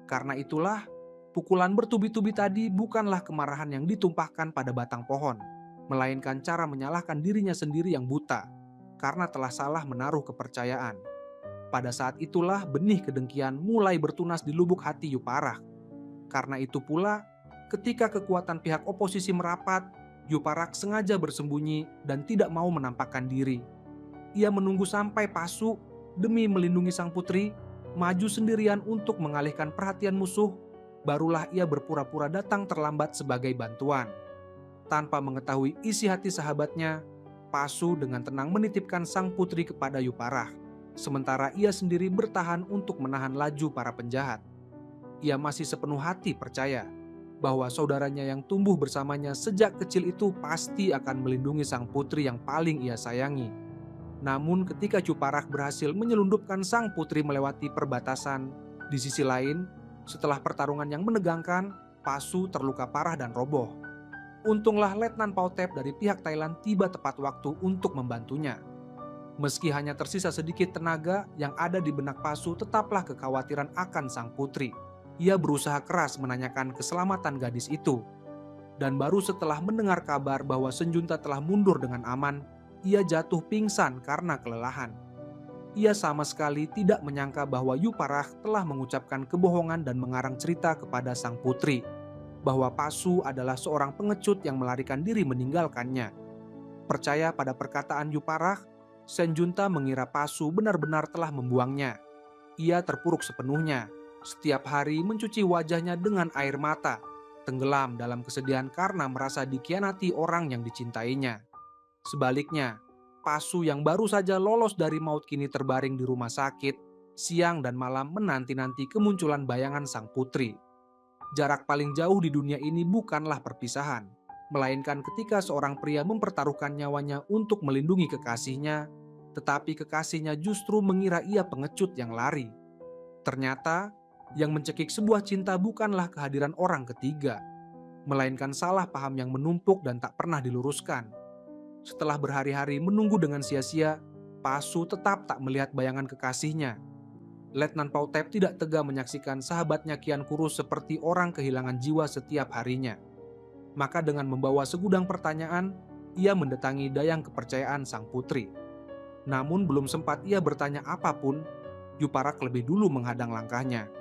[SPEAKER 1] Karena itulah, pukulan bertubi-tubi tadi bukanlah kemarahan yang ditumpahkan pada batang pohon, melainkan cara menyalahkan dirinya sendiri yang buta, karena telah salah menaruh kepercayaan. Pada saat itulah benih kedengkian mulai bertunas di lubuk hati Yuparaj. Karena itu pula, ketika kekuatan pihak oposisi merapat, Yuparaj sengaja bersembunyi dan tidak mau menampakkan diri. Ia menunggu sampai Pasu, demi melindungi sang putri, maju sendirian untuk mengalihkan perhatian musuh, barulah ia berpura-pura datang terlambat sebagai bantuan. Tanpa mengetahui isi hati sahabatnya, Pasu dengan tenang menitipkan sang putri kepada Yuparaj, sementara ia sendiri bertahan untuk menahan laju para penjahat. Ia masih sepenuh hati percaya bahwa saudaranya yang tumbuh bersamanya sejak kecil itu pasti akan melindungi sang putri yang paling ia sayangi. Namun ketika Yuparaj berhasil menyelundupkan sang putri melewati perbatasan, di sisi lain, setelah pertarungan yang menegangkan, Pasu terluka parah dan roboh. Untunglah Letnan Pautep dari pihak Thailand tiba tepat waktu untuk membantunya. Meski hanya tersisa sedikit tenaga, yang ada di benak Pasu tetaplah kekhawatiran akan sang putri. Ia berusaha keras menanyakan keselamatan gadis itu. Dan baru setelah mendengar kabar bahwa Senjunta telah mundur dengan aman, ia jatuh pingsan karena kelelahan. Ia sama sekali tidak menyangka bahwa Yuparaj telah mengucapkan kebohongan dan mengarang cerita kepada sang putri, bahwa Pasu adalah seorang pengecut yang melarikan diri meninggalkannya. Percaya pada perkataan Yuparaj, Senjunta mengira Pasu benar-benar telah membuangnya. Ia terpuruk sepenuhnya, setiap hari mencuci wajahnya dengan air mata, tenggelam dalam kesedihan karena merasa dikhianati orang yang dicintainya. Sebaliknya, Pasu yang baru saja lolos dari maut kini terbaring di rumah sakit, siang dan malam menanti-nanti kemunculan bayangan sang putri. Jarak paling jauh di dunia ini bukanlah perpisahan, melainkan ketika seorang pria mempertaruhkan nyawanya untuk melindungi kekasihnya, tetapi kekasihnya justru mengira ia pengecut yang lari. Ternyata, yang mencekik sebuah cinta bukanlah kehadiran orang ketiga, melainkan salah paham yang menumpuk dan tak pernah diluruskan. Setelah berhari-hari menunggu dengan sia-sia, Pasu tetap tak melihat bayangan kekasihnya. Letnan Pautep tidak tega menyaksikan sahabatnya kian kurus seperti orang kehilangan jiwa setiap harinya. Maka dengan membawa segudang pertanyaan, ia mendatangi dayang kepercayaan sang putri. Namun belum sempat ia bertanya apapun, Yuparaj lebih dulu menghadang langkahnya.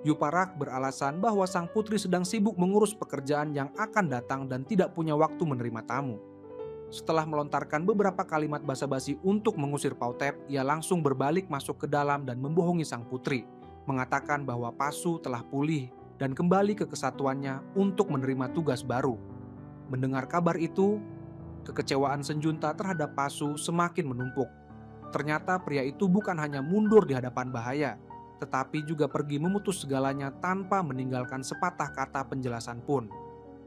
[SPEAKER 1] Yuparaj beralasan bahwa sang putri sedang sibuk mengurus pekerjaan yang akan datang dan tidak punya waktu menerima tamu. Setelah melontarkan beberapa kalimat basa-basi untuk mengusir Pautep, ia langsung berbalik masuk ke dalam dan membohongi sang putri, mengatakan bahwa Pasu telah pulih dan kembali ke kesatuannya untuk menerima tugas baru. Mendengar kabar itu, kekecewaan Senjunta terhadap Pasu semakin menumpuk. Ternyata pria itu bukan hanya mundur di hadapan bahaya, tetapi juga pergi memutus segalanya tanpa meninggalkan sepatah kata penjelasan pun.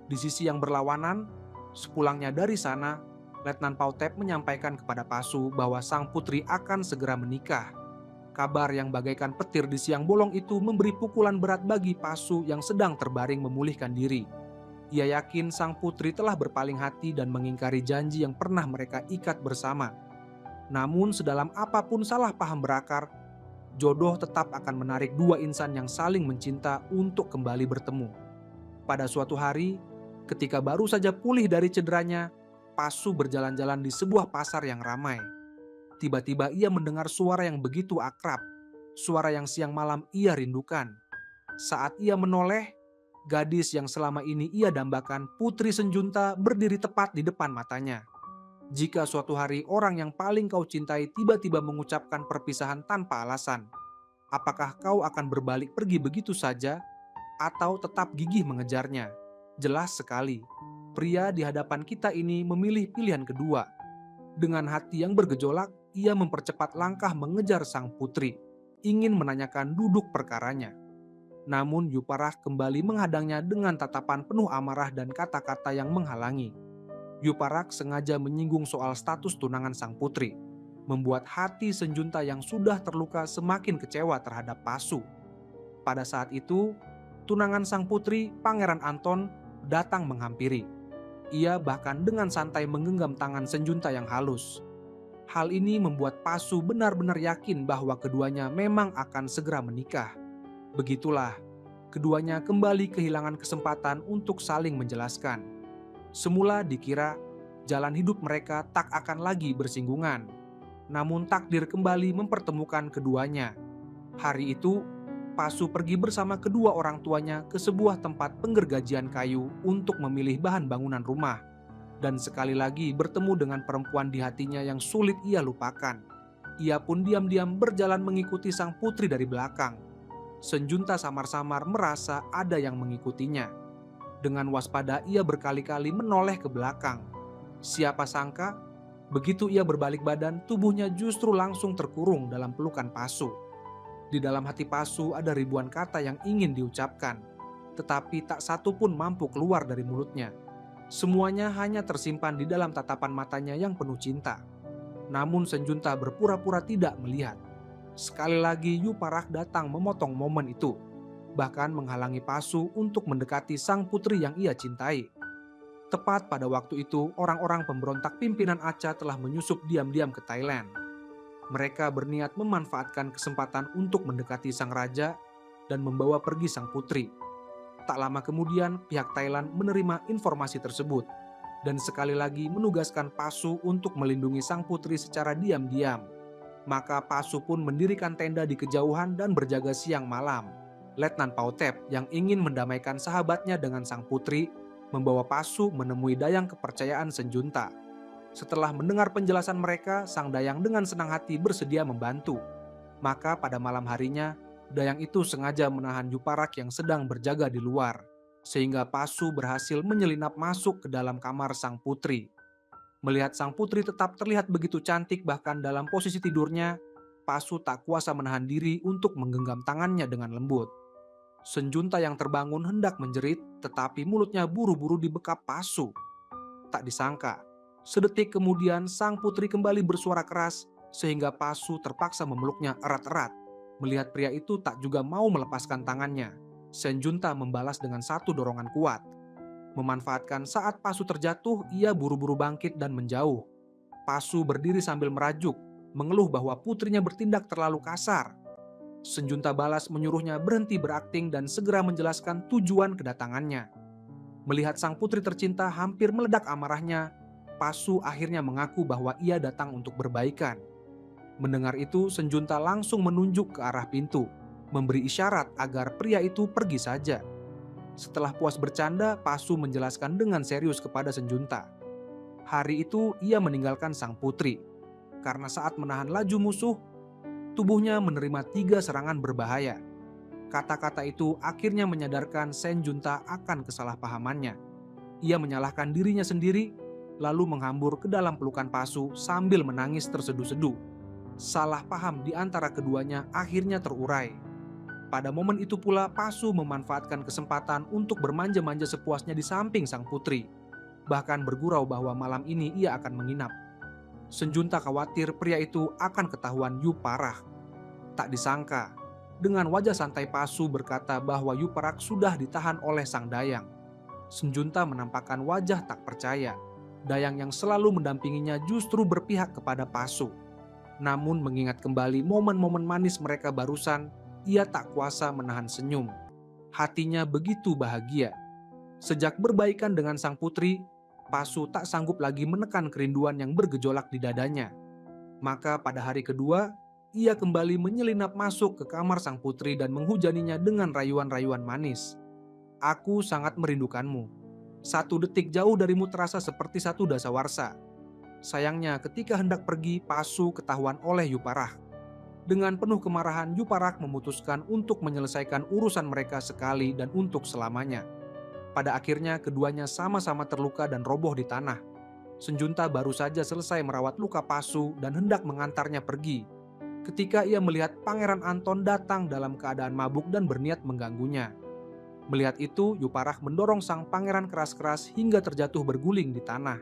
[SPEAKER 1] Di sisi yang berlawanan, sepulangnya dari sana, Letnan Pautep menyampaikan kepada Pasu bahwa sang putri akan segera menikah. Kabar yang bagaikan petir di siang bolong itu memberi pukulan berat bagi Pasu yang sedang terbaring memulihkan diri. Ia yakin sang putri telah berpaling hati dan mengingkari janji yang pernah mereka ikat bersama. Namun sedalam apapun salah paham berakar, jodoh tetap akan menarik dua insan yang saling mencinta untuk kembali bertemu. Pada suatu hari, ketika baru saja pulih dari cederanya, Pasu berjalan-jalan di sebuah pasar yang ramai. Tiba-tiba ia mendengar suara yang begitu akrab, suara yang siang malam ia rindukan. Saat ia menoleh, gadis yang selama ini ia dambakan, Putri Senjunta, berdiri tepat di depan matanya. Jika suatu hari orang yang paling kau cintai tiba-tiba mengucapkan perpisahan tanpa alasan, apakah kau akan berbalik pergi begitu saja atau tetap gigih mengejarnya? Jelas sekali, pria di hadapan kita ini memilih pilihan kedua. Dengan hati yang bergejolak, ia mempercepat langkah mengejar sang putri, ingin menanyakan duduk perkaranya. Namun Yuparah kembali menghadangnya dengan tatapan penuh amarah dan kata-kata yang menghalangi. Yuparak sengaja menyinggung soal status tunangan sang putri, membuat hati Senjunta yang sudah terluka semakin kecewa terhadap Pasu. Pada saat itu, tunangan sang putri, Pangeran Anton, datang menghampiri. Ia bahkan dengan santai menggenggam tangan Senjunta yang halus. Hal ini membuat Pasu benar-benar yakin bahwa keduanya memang akan segera menikah. Begitulah, keduanya kembali kehilangan kesempatan untuk saling menjelaskan. Semula dikira jalan hidup mereka tak akan lagi bersinggungan. Namun takdir kembali mempertemukan keduanya. Hari itu, Pasu pergi bersama kedua orang tuanya ke sebuah tempat penggergajian kayu untuk memilih bahan bangunan rumah. Dan sekali lagi bertemu dengan perempuan di hatinya yang sulit ia lupakan. Ia pun diam-diam berjalan mengikuti sang putri dari belakang. Senjunta samar-samar merasa ada yang mengikutinya. Dengan waspada ia berkali-kali menoleh ke belakang. Siapa sangka, begitu ia berbalik badan, tubuhnya justru langsung terkurung dalam pelukan Pasu. Di dalam hati Pasu ada ribuan kata yang ingin diucapkan, tetapi tak satu pun mampu keluar dari mulutnya. Semuanya hanya tersimpan di dalam tatapan matanya yang penuh cinta. Namun Senjunta berpura-pura tidak melihat. Sekali lagi Yuparak datang memotong momen itu, bahkan menghalangi Pasu untuk mendekati sang putri yang ia cintai. Tepat pada waktu itu, orang-orang pemberontak pimpinan Acha telah menyusup diam-diam ke Thailand. Mereka berniat memanfaatkan kesempatan untuk mendekati sang raja dan membawa pergi sang putri. Tak lama kemudian, pihak Thailand menerima informasi tersebut dan sekali lagi menugaskan Pasu untuk melindungi sang putri secara diam-diam. Maka Pasu pun mendirikan tenda di kejauhan dan berjaga siang malam. Letnan Pautep yang ingin mendamaikan sahabatnya dengan sang putri membawa Pasu menemui Dayang kepercayaan Senjunta. Setelah mendengar penjelasan mereka, sang Dayang dengan senang hati bersedia membantu. Maka pada malam harinya, Dayang itu sengaja menahan Yuparak yang sedang berjaga di luar, sehingga Pasu berhasil menyelinap masuk ke dalam kamar sang putri. Melihat sang putri tetap terlihat begitu cantik bahkan dalam posisi tidurnya, Pasu tak kuasa menahan diri untuk menggenggam tangannya dengan lembut. Senjunta yang terbangun hendak menjerit, tetapi mulutnya buru-buru dibekap Pasu. Tak disangka, sedetik kemudian sang putri kembali bersuara keras sehingga Pasu terpaksa memeluknya erat-erat. Melihat pria itu tak juga mau melepaskan tangannya, Senjunta membalas dengan satu dorongan kuat. Memanfaatkan saat Pasu terjatuh, ia buru-buru bangkit dan menjauh. Pasu berdiri sambil merajuk, mengeluh bahwa putrinya bertindak terlalu kasar. Senjunta balas menyuruhnya berhenti berakting dan segera menjelaskan tujuan kedatangannya. Melihat sang putri tercinta hampir meledak amarahnya, Pasu akhirnya mengaku bahwa ia datang untuk berbaikan. Mendengar itu, Senjunta langsung menunjuk ke arah pintu, memberi isyarat agar pria itu pergi saja. Setelah puas bercanda, Pasu menjelaskan dengan serius kepada Senjunta. Hari itu ia meninggalkan sang putri, karena saat menahan laju musuh, tubuhnya menerima 3 serangan berbahaya. Kata-kata itu akhirnya menyadarkan Senjunta akan kesalahpahamannya. Ia menyalahkan dirinya sendiri, lalu menghambur ke dalam pelukan Pasu sambil menangis terseduh-seduh. Salah paham di antara keduanya akhirnya terurai. Pada momen itu pula Pasu memanfaatkan kesempatan untuk bermanja-manja sepuasnya di samping sang putri. bahkan bergurau bahwa malam ini ia akan menginap. Senjunta khawatir pria itu akan ketahuan Yuparah. Tak disangka, dengan wajah santai Pasu berkata bahwa Yuparak sudah ditahan oleh sang Dayang. Senjunta menampakkan wajah tak percaya. Dayang yang selalu mendampinginya justru berpihak kepada Pasu. Namun mengingat kembali momen-momen manis mereka barusan, ia tak kuasa menahan senyum. Hatinya begitu bahagia. Sejak berbaikan dengan sang putri, Pasu tak sanggup lagi menekan kerinduan yang bergejolak di dadanya. Maka pada hari kedua, ia kembali menyelinap masuk ke kamar sang putri dan menghujaninya dengan rayuan-rayuan manis. "Aku sangat merindukanmu. 1 detik jauh darimu terasa seperti 1 dasawarsa." Sayangnya ketika hendak pergi, Pasu ketahuan oleh Yuparah. Dengan penuh kemarahan, Yuparak memutuskan untuk menyelesaikan urusan mereka sekali dan untuk selamanya. Pada akhirnya keduanya sama-sama terluka dan roboh di tanah. Senjunta baru saja selesai merawat luka Pasu dan hendak mengantarnya pergi, ketika ia melihat Pangeran Anton datang dalam keadaan mabuk dan berniat mengganggunya. Melihat itu, Yuparah mendorong sang pangeran keras-keras hingga terjatuh berguling di tanah.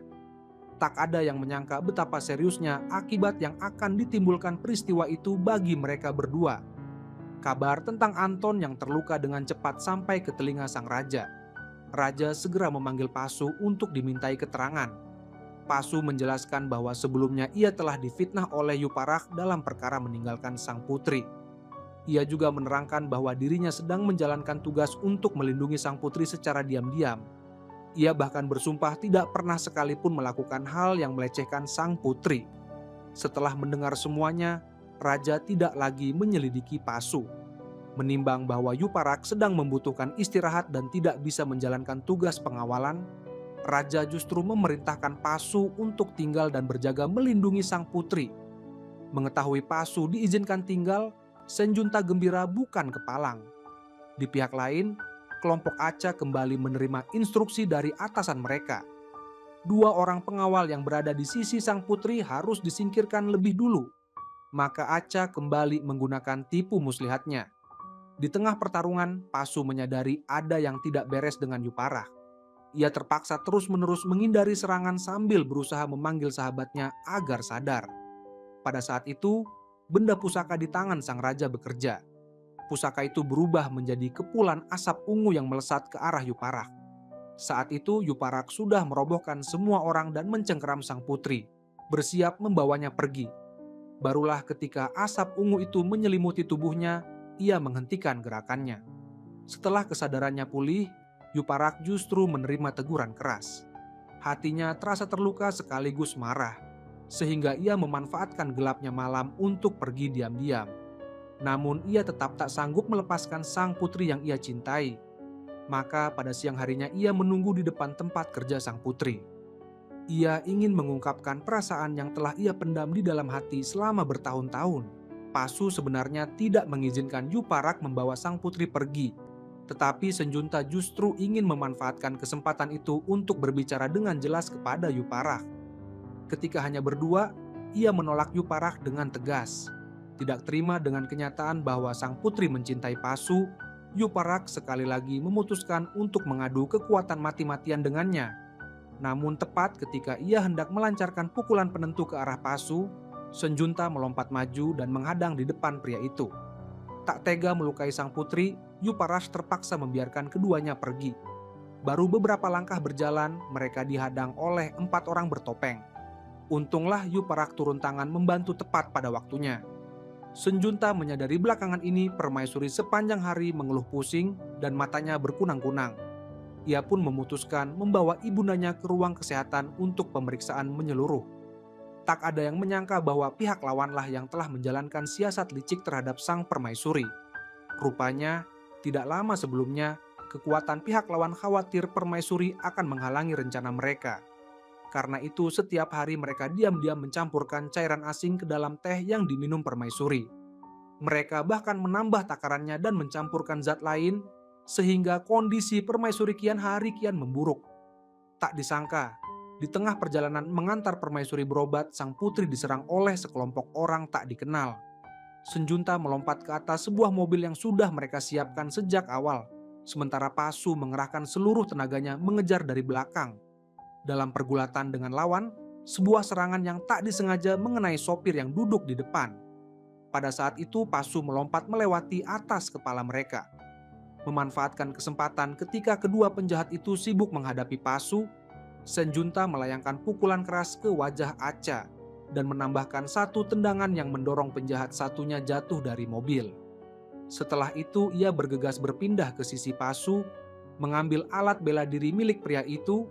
[SPEAKER 1] Tak ada yang menyangka betapa seriusnya akibat yang akan ditimbulkan peristiwa itu bagi mereka berdua. Kabar tentang Anton yang terluka dengan cepat sampai ke telinga sang raja. Raja segera memanggil Pasu untuk dimintai keterangan. Pasu menjelaskan bahwa sebelumnya ia telah difitnah oleh Yuparah dalam perkara meninggalkan sang putri. Ia juga menerangkan bahwa dirinya sedang menjalankan tugas untuk melindungi sang putri secara diam-diam. Ia bahkan bersumpah tidak pernah sekalipun melakukan hal yang melecehkan sang putri. Setelah mendengar semuanya, raja tidak lagi menyelidiki Pasu. Menimbang bahwa Yuparak sedang membutuhkan istirahat dan tidak bisa menjalankan tugas pengawalan, raja justru memerintahkan Pasu untuk tinggal dan berjaga melindungi sang putri. Mengetahui Pasu diizinkan tinggal, Senjunta gembira bukan kepalang. Di pihak lain, kelompok Aca kembali menerima instruksi dari atasan mereka. 2 orang pengawal yang berada di sisi sang putri harus disingkirkan lebih dulu. Maka Aca kembali menggunakan tipu muslihatnya. Di tengah pertarungan, Pasu menyadari ada yang tidak beres dengan Yuparah. Ia terpaksa terus-menerus menghindari serangan sambil berusaha memanggil sahabatnya agar sadar. Pada saat itu, benda pusaka di tangan sang raja bekerja. Pusaka itu berubah menjadi kepulan asap ungu yang melesat ke arah Yuparah. Saat itu Yuparah sudah merobohkan semua orang dan mencengkeram sang putri, bersiap membawanya pergi. Barulah ketika asap ungu itu menyelimuti tubuhnya, ia menghentikan gerakannya. Setelah kesadarannya pulih, Yuparah justru menerima teguran keras. Hatinya terasa terluka sekaligus marah, sehingga ia memanfaatkan gelapnya malam untuk pergi diam-diam. Namun ia tetap tak sanggup melepaskan sang putri yang ia cintai. Maka pada siang harinya ia menunggu di depan tempat kerja sang putri. Ia ingin mengungkapkan perasaan yang telah ia pendam di dalam hati selama bertahun-tahun. Pasu sebenarnya tidak mengizinkan Yuparah membawa sang putri pergi, tetapi Senjunta justru ingin memanfaatkan kesempatan itu untuk berbicara dengan jelas kepada Yuparah. Ketika hanya berdua, ia menolak Yuparah dengan tegas. Tidak terima dengan kenyataan bahwa sang putri mencintai Pasu, Yuparah sekali lagi memutuskan untuk mengadu kekuatan mati-matian dengannya. Namun tepat ketika ia hendak melancarkan pukulan penentu ke arah Pasu, Senjunta melompat maju dan menghadang di depan pria itu. Tak tega melukai sang putri, Yuparah terpaksa membiarkan keduanya pergi. Baru beberapa langkah berjalan, mereka dihadang oleh 4 orang bertopeng. Untunglah Yuparah turun tangan membantu tepat pada waktunya. Senjunta menyadari belakangan ini permaisuri sepanjang hari mengeluh pusing dan matanya berkunang-kunang. Ia pun memutuskan membawa ibundanya ke ruang kesehatan untuk pemeriksaan menyeluruh. Tak ada yang menyangka bahwa pihak lawanlah yang telah menjalankan siasat licik terhadap sang permaisuri. Rupanya, tidak lama sebelumnya, kekuatan pihak lawan khawatir permaisuri akan menghalangi rencana mereka. Karena itu setiap hari mereka diam-diam mencampurkan cairan asing ke dalam teh yang diminum permaisuri. Mereka bahkan menambah takarannya dan mencampurkan zat lain, sehingga kondisi permaisuri kian hari kian memburuk. Tak disangka, di tengah perjalanan mengantar permaisuri berobat, sang putri diserang oleh sekelompok orang tak dikenal. Senjunta melompat ke atas sebuah mobil yang sudah mereka siapkan sejak awal, sementara Pasu mengerahkan seluruh tenaganya mengejar dari belakang. Dalam pergulatan dengan lawan, sebuah serangan yang tak disengaja mengenai sopir yang duduk di depan. Pada saat itu Pasu melompat melewati atas kepala mereka. Memanfaatkan kesempatan ketika kedua penjahat itu sibuk menghadapi Pasu, Senjunta melayangkan pukulan keras ke wajah Acha dan menambahkan satu tendangan yang mendorong penjahat satunya jatuh dari mobil. Setelah itu ia bergegas berpindah ke sisi Pasu, mengambil alat bela diri milik pria itu,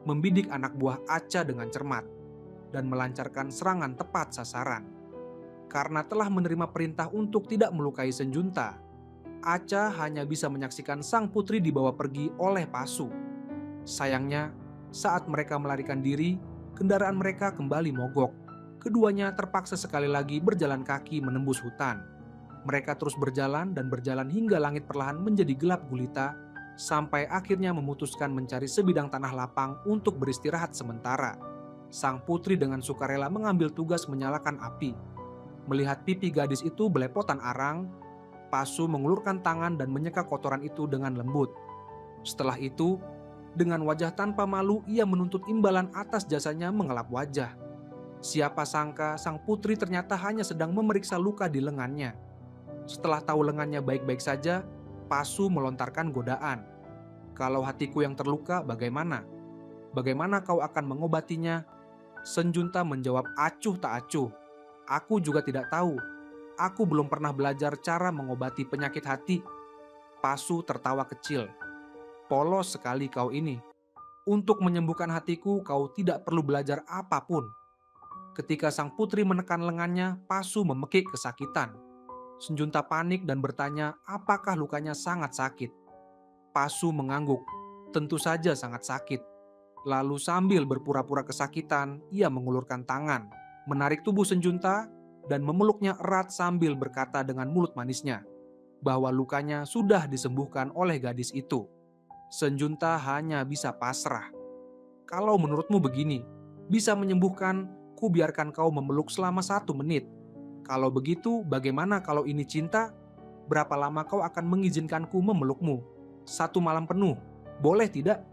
[SPEAKER 1] membidik anak buah Acha dengan cermat, dan melancarkan serangan tepat sasaran. Karena telah menerima perintah untuk tidak melukai Senjunta, Acha hanya bisa menyaksikan sang putri dibawa pergi oleh Pasu. Sayangnya, saat mereka melarikan diri, kendaraan mereka kembali mogok. Keduanya terpaksa sekali lagi berjalan kaki menembus hutan. Mereka terus berjalan dan berjalan hingga langit perlahan menjadi gelap gulita, sampai akhirnya memutuskan mencari sebidang tanah lapang untuk beristirahat sementara. Sang putri dengan sukarela mengambil tugas menyalakan api. Melihat pipi gadis itu belepotan arang, Pasu mengulurkan tangan dan menyeka kotoran itu dengan lembut. Setelah itu, dengan wajah tanpa malu ia menuntut imbalan atas jasanya mengelap wajah. Siapa sangka sang putri ternyata hanya sedang memeriksa luka di lengannya. Setelah tahu lengannya baik-baik saja, Pasu melontarkan godaan. "Kalau hatiku yang terluka bagaimana? Bagaimana kau akan mengobatinya?" Senjunta menjawab acuh tak acuh. "Aku juga tidak tahu. Aku belum pernah belajar cara mengobati penyakit hati." Pasu tertawa kecil. "Polos sekali kau ini. Untuk menyembuhkan hatiku kau tidak perlu belajar apapun." Ketika sang putri menekan lengannya, Pasu memekik kesakitan. Senjunta panik dan bertanya apakah lukanya sangat sakit. Pasu mengangguk. "Tentu saja sangat sakit." Lalu sambil berpura-pura kesakitan, ia mengulurkan tangan, menarik tubuh Senjunta dan memeluknya erat sambil berkata dengan mulut manisnya bahwa lukanya sudah disembuhkan oleh gadis itu. Senjunta hanya bisa pasrah. "Kalau menurutmu begini, bisa menyembuhkan, ku biarkan kau memeluk selama 1 menit. Kalau begitu, bagaimana kalau ini cinta? Berapa lama kau akan mengizinkanku memelukmu? 1 malam penuh, boleh tidak?"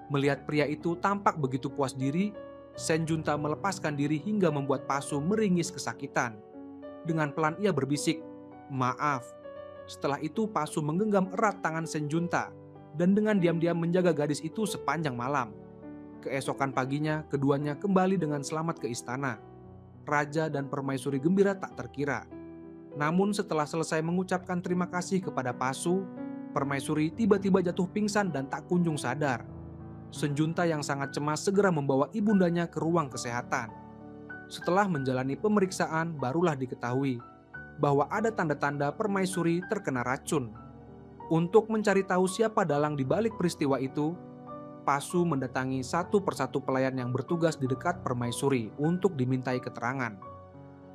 [SPEAKER 1] Melihat pria itu tampak begitu puas diri, Senjunta melepaskan diri hingga membuat Pasu meringis kesakitan. Dengan pelan ia berbisik, "Maaf." Setelah itu Pasu menggenggam erat tangan Senjunta dan dengan diam-diam menjaga gadis itu sepanjang malam. Keesokan paginya, keduanya kembali dengan selamat ke istana. Raja dan permaisuri gembira tak terkira. Namun setelah selesai mengucapkan terima kasih kepada Pasu, permaisuri tiba-tiba jatuh pingsan dan tak kunjung sadar. Senjunta yang sangat cemas segera membawa ibundanya ke ruang kesehatan. Setelah menjalani pemeriksaan, barulah diketahui bahwa ada tanda-tanda permaisuri terkena racun. Untuk mencari tahu siapa dalang di balik peristiwa itu, Pasu mendatangi satu persatu pelayan yang bertugas di dekat permaisuri untuk dimintai keterangan.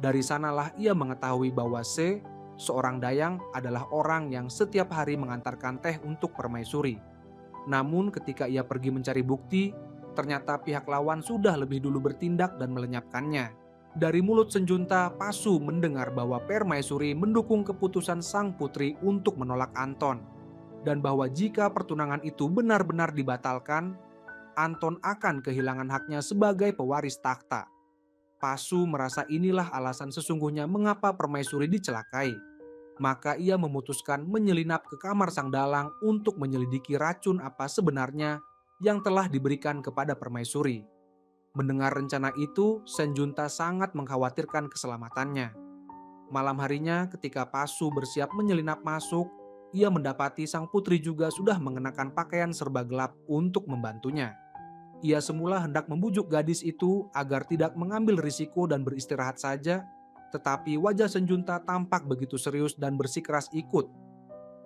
[SPEAKER 1] Dari sanalah ia mengetahui bahwa C, seorang dayang, adalah orang yang setiap hari mengantarkan teh untuk permaisuri. Namun ketika ia pergi mencari bukti, ternyata pihak lawan sudah lebih dulu bertindak dan melenyapkannya. Dari mulut Senjunta, Pasu mendengar bahwa permaisuri mendukung keputusan sang putri untuk menolak Anton, dan bahwa jika pertunangan itu benar-benar dibatalkan, Anton akan kehilangan haknya sebagai pewaris takhta. Pasu merasa inilah alasan sesungguhnya mengapa permaisuri dicelakai. Maka ia memutuskan menyelinap ke kamar sang dalang untuk menyelidiki racun apa sebenarnya yang telah diberikan kepada permaisuri. Mendengar rencana itu, Senjunta sangat mengkhawatirkan keselamatannya. Malam harinya ketika Pasu bersiap menyelinap masuk, ia mendapati sang putri juga sudah mengenakan pakaian serba gelap untuk membantunya. Ia semula hendak membujuk gadis itu agar tidak mengambil risiko dan beristirahat saja, tetapi wajah Senjunta tampak begitu serius dan bersikeras ikut.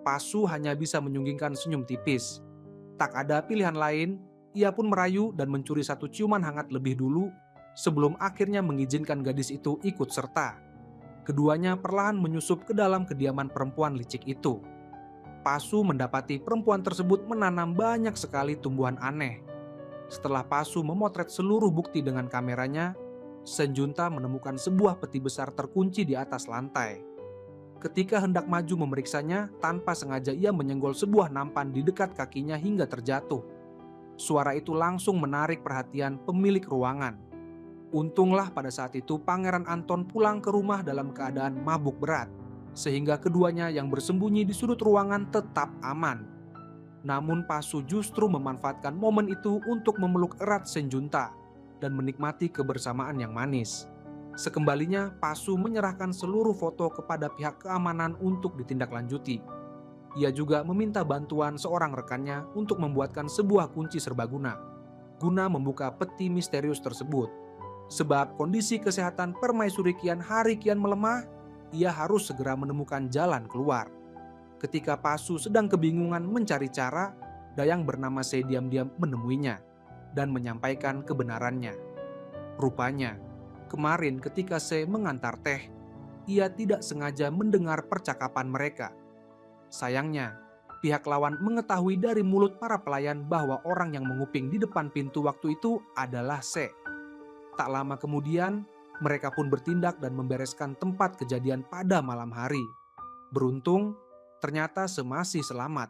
[SPEAKER 1] Pasu hanya bisa menyunggingkan senyum tipis. Tak ada pilihan lain, ia pun merayu dan mencuri satu ciuman hangat lebih dulu sebelum akhirnya mengizinkan gadis itu ikut serta. Keduanya perlahan menyusup ke dalam kediaman perempuan licik itu. Pasu mendapati perempuan tersebut menanam banyak sekali tumbuhan aneh. Setelah Pasu memotret seluruh bukti dengan kameranya, Senjunta menemukan sebuah peti besar terkunci di atas lantai. Ketika hendak maju memeriksanya, tanpa sengaja ia menyenggol sebuah nampan di dekat kakinya hingga terjatuh. Suara itu langsung menarik perhatian pemilik ruangan. Untunglah pada saat itu Pangeran Anton pulang ke rumah dalam keadaan mabuk berat, sehingga keduanya yang bersembunyi di sudut ruangan tetap aman. Namun Pasu justru memanfaatkan momen itu untuk memeluk erat Senjunta dan menikmati kebersamaan yang manis. Sekembalinya, Pasu menyerahkan seluruh foto kepada pihak keamanan untuk ditindaklanjuti. Ia juga meminta bantuan seorang rekannya untuk membuatkan sebuah kunci serbaguna, guna membuka peti misterius tersebut. Sebab kondisi kesehatan Permaisuri kian hari kian melemah, ia harus segera menemukan jalan keluar. Ketika Pasu sedang kebingungan mencari cara, Dayang bernama Se diam-diam menemuinya dan menyampaikan kebenarannya. Rupanya, kemarin ketika Se mengantar teh, ia tidak sengaja mendengar percakapan mereka. Sayangnya, pihak lawan mengetahui dari mulut para pelayan bahwa orang yang menguping di depan pintu waktu itu adalah Se. Tak lama kemudian, mereka pun bertindak dan membereskan tempat kejadian pada malam hari. Beruntung, ternyata Se masih selamat.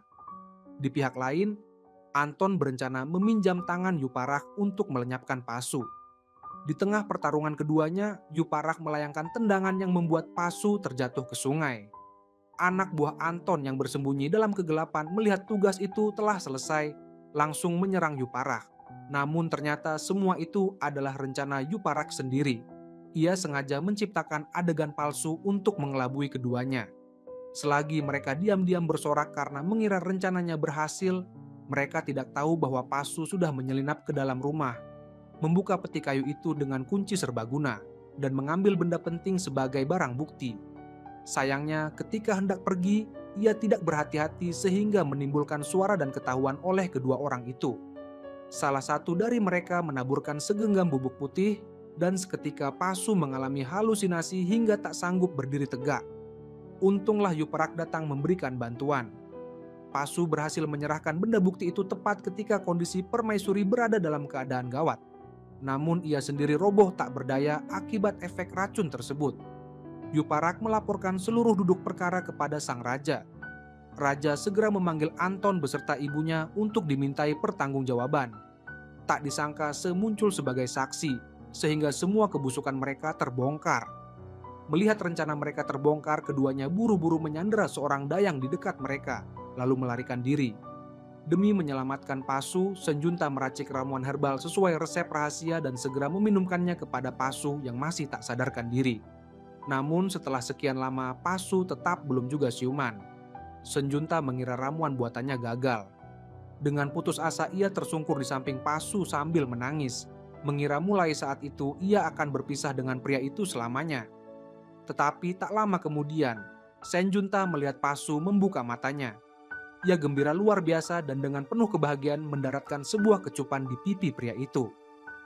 [SPEAKER 1] Di pihak lain, Anton berencana meminjam tangan Yuparak untuk melenyapkan Pasu. Di tengah pertarungan keduanya, Yuparak melayangkan tendangan yang membuat Pasu terjatuh ke sungai. Anak buah Anton yang bersembunyi dalam kegelapan melihat tugas itu telah selesai, langsung menyerang Yuparak. Namun ternyata semua itu adalah rencana Yuparak sendiri. Ia sengaja menciptakan adegan palsu untuk mengelabui keduanya. Selagi mereka diam-diam bersorak karena mengira rencananya berhasil, mereka tidak tahu bahwa Pasu sudah menyelinap ke dalam rumah, membuka peti kayu itu dengan kunci serbaguna, dan mengambil benda penting sebagai barang bukti. Sayangnya, ketika hendak pergi, ia tidak berhati-hati sehingga menimbulkan suara dan ketahuan oleh kedua orang itu. Salah satu dari mereka menaburkan segenggam bubuk putih, dan seketika Pasu mengalami halusinasi hingga tak sanggup berdiri tegak. Untunglah Yuparak datang memberikan bantuan. Pasu berhasil menyerahkan benda bukti itu tepat ketika kondisi Permaisuri berada dalam keadaan gawat. Namun ia sendiri roboh tak berdaya akibat efek racun tersebut. Yuparak melaporkan seluruh duduk perkara kepada sang raja. Raja segera memanggil Anton beserta ibunya untuk dimintai pertanggungjawaban. Tak disangka Se muncul sebagai saksi, sehingga semua kebusukan mereka terbongkar. Melihat rencana mereka terbongkar, keduanya buru-buru menyandera seorang dayang di dekat mereka, lalu melarikan diri. Demi menyelamatkan Pasu, Senjunta meracik ramuan herbal sesuai resep rahasia dan segera meminumkannya kepada Pasu yang masih tak sadarkan diri. Namun setelah sekian lama, Pasu tetap belum juga siuman. Senjunta mengira ramuan buatannya gagal. Dengan putus asa ia tersungkur di samping Pasu sambil menangis, mengira mulai saat itu ia akan berpisah dengan pria itu selamanya. Tetapi tak lama kemudian, Senjunta melihat Pasu membuka matanya. Ia gembira luar biasa dan dengan penuh kebahagiaan mendaratkan sebuah kecupan di pipi pria itu.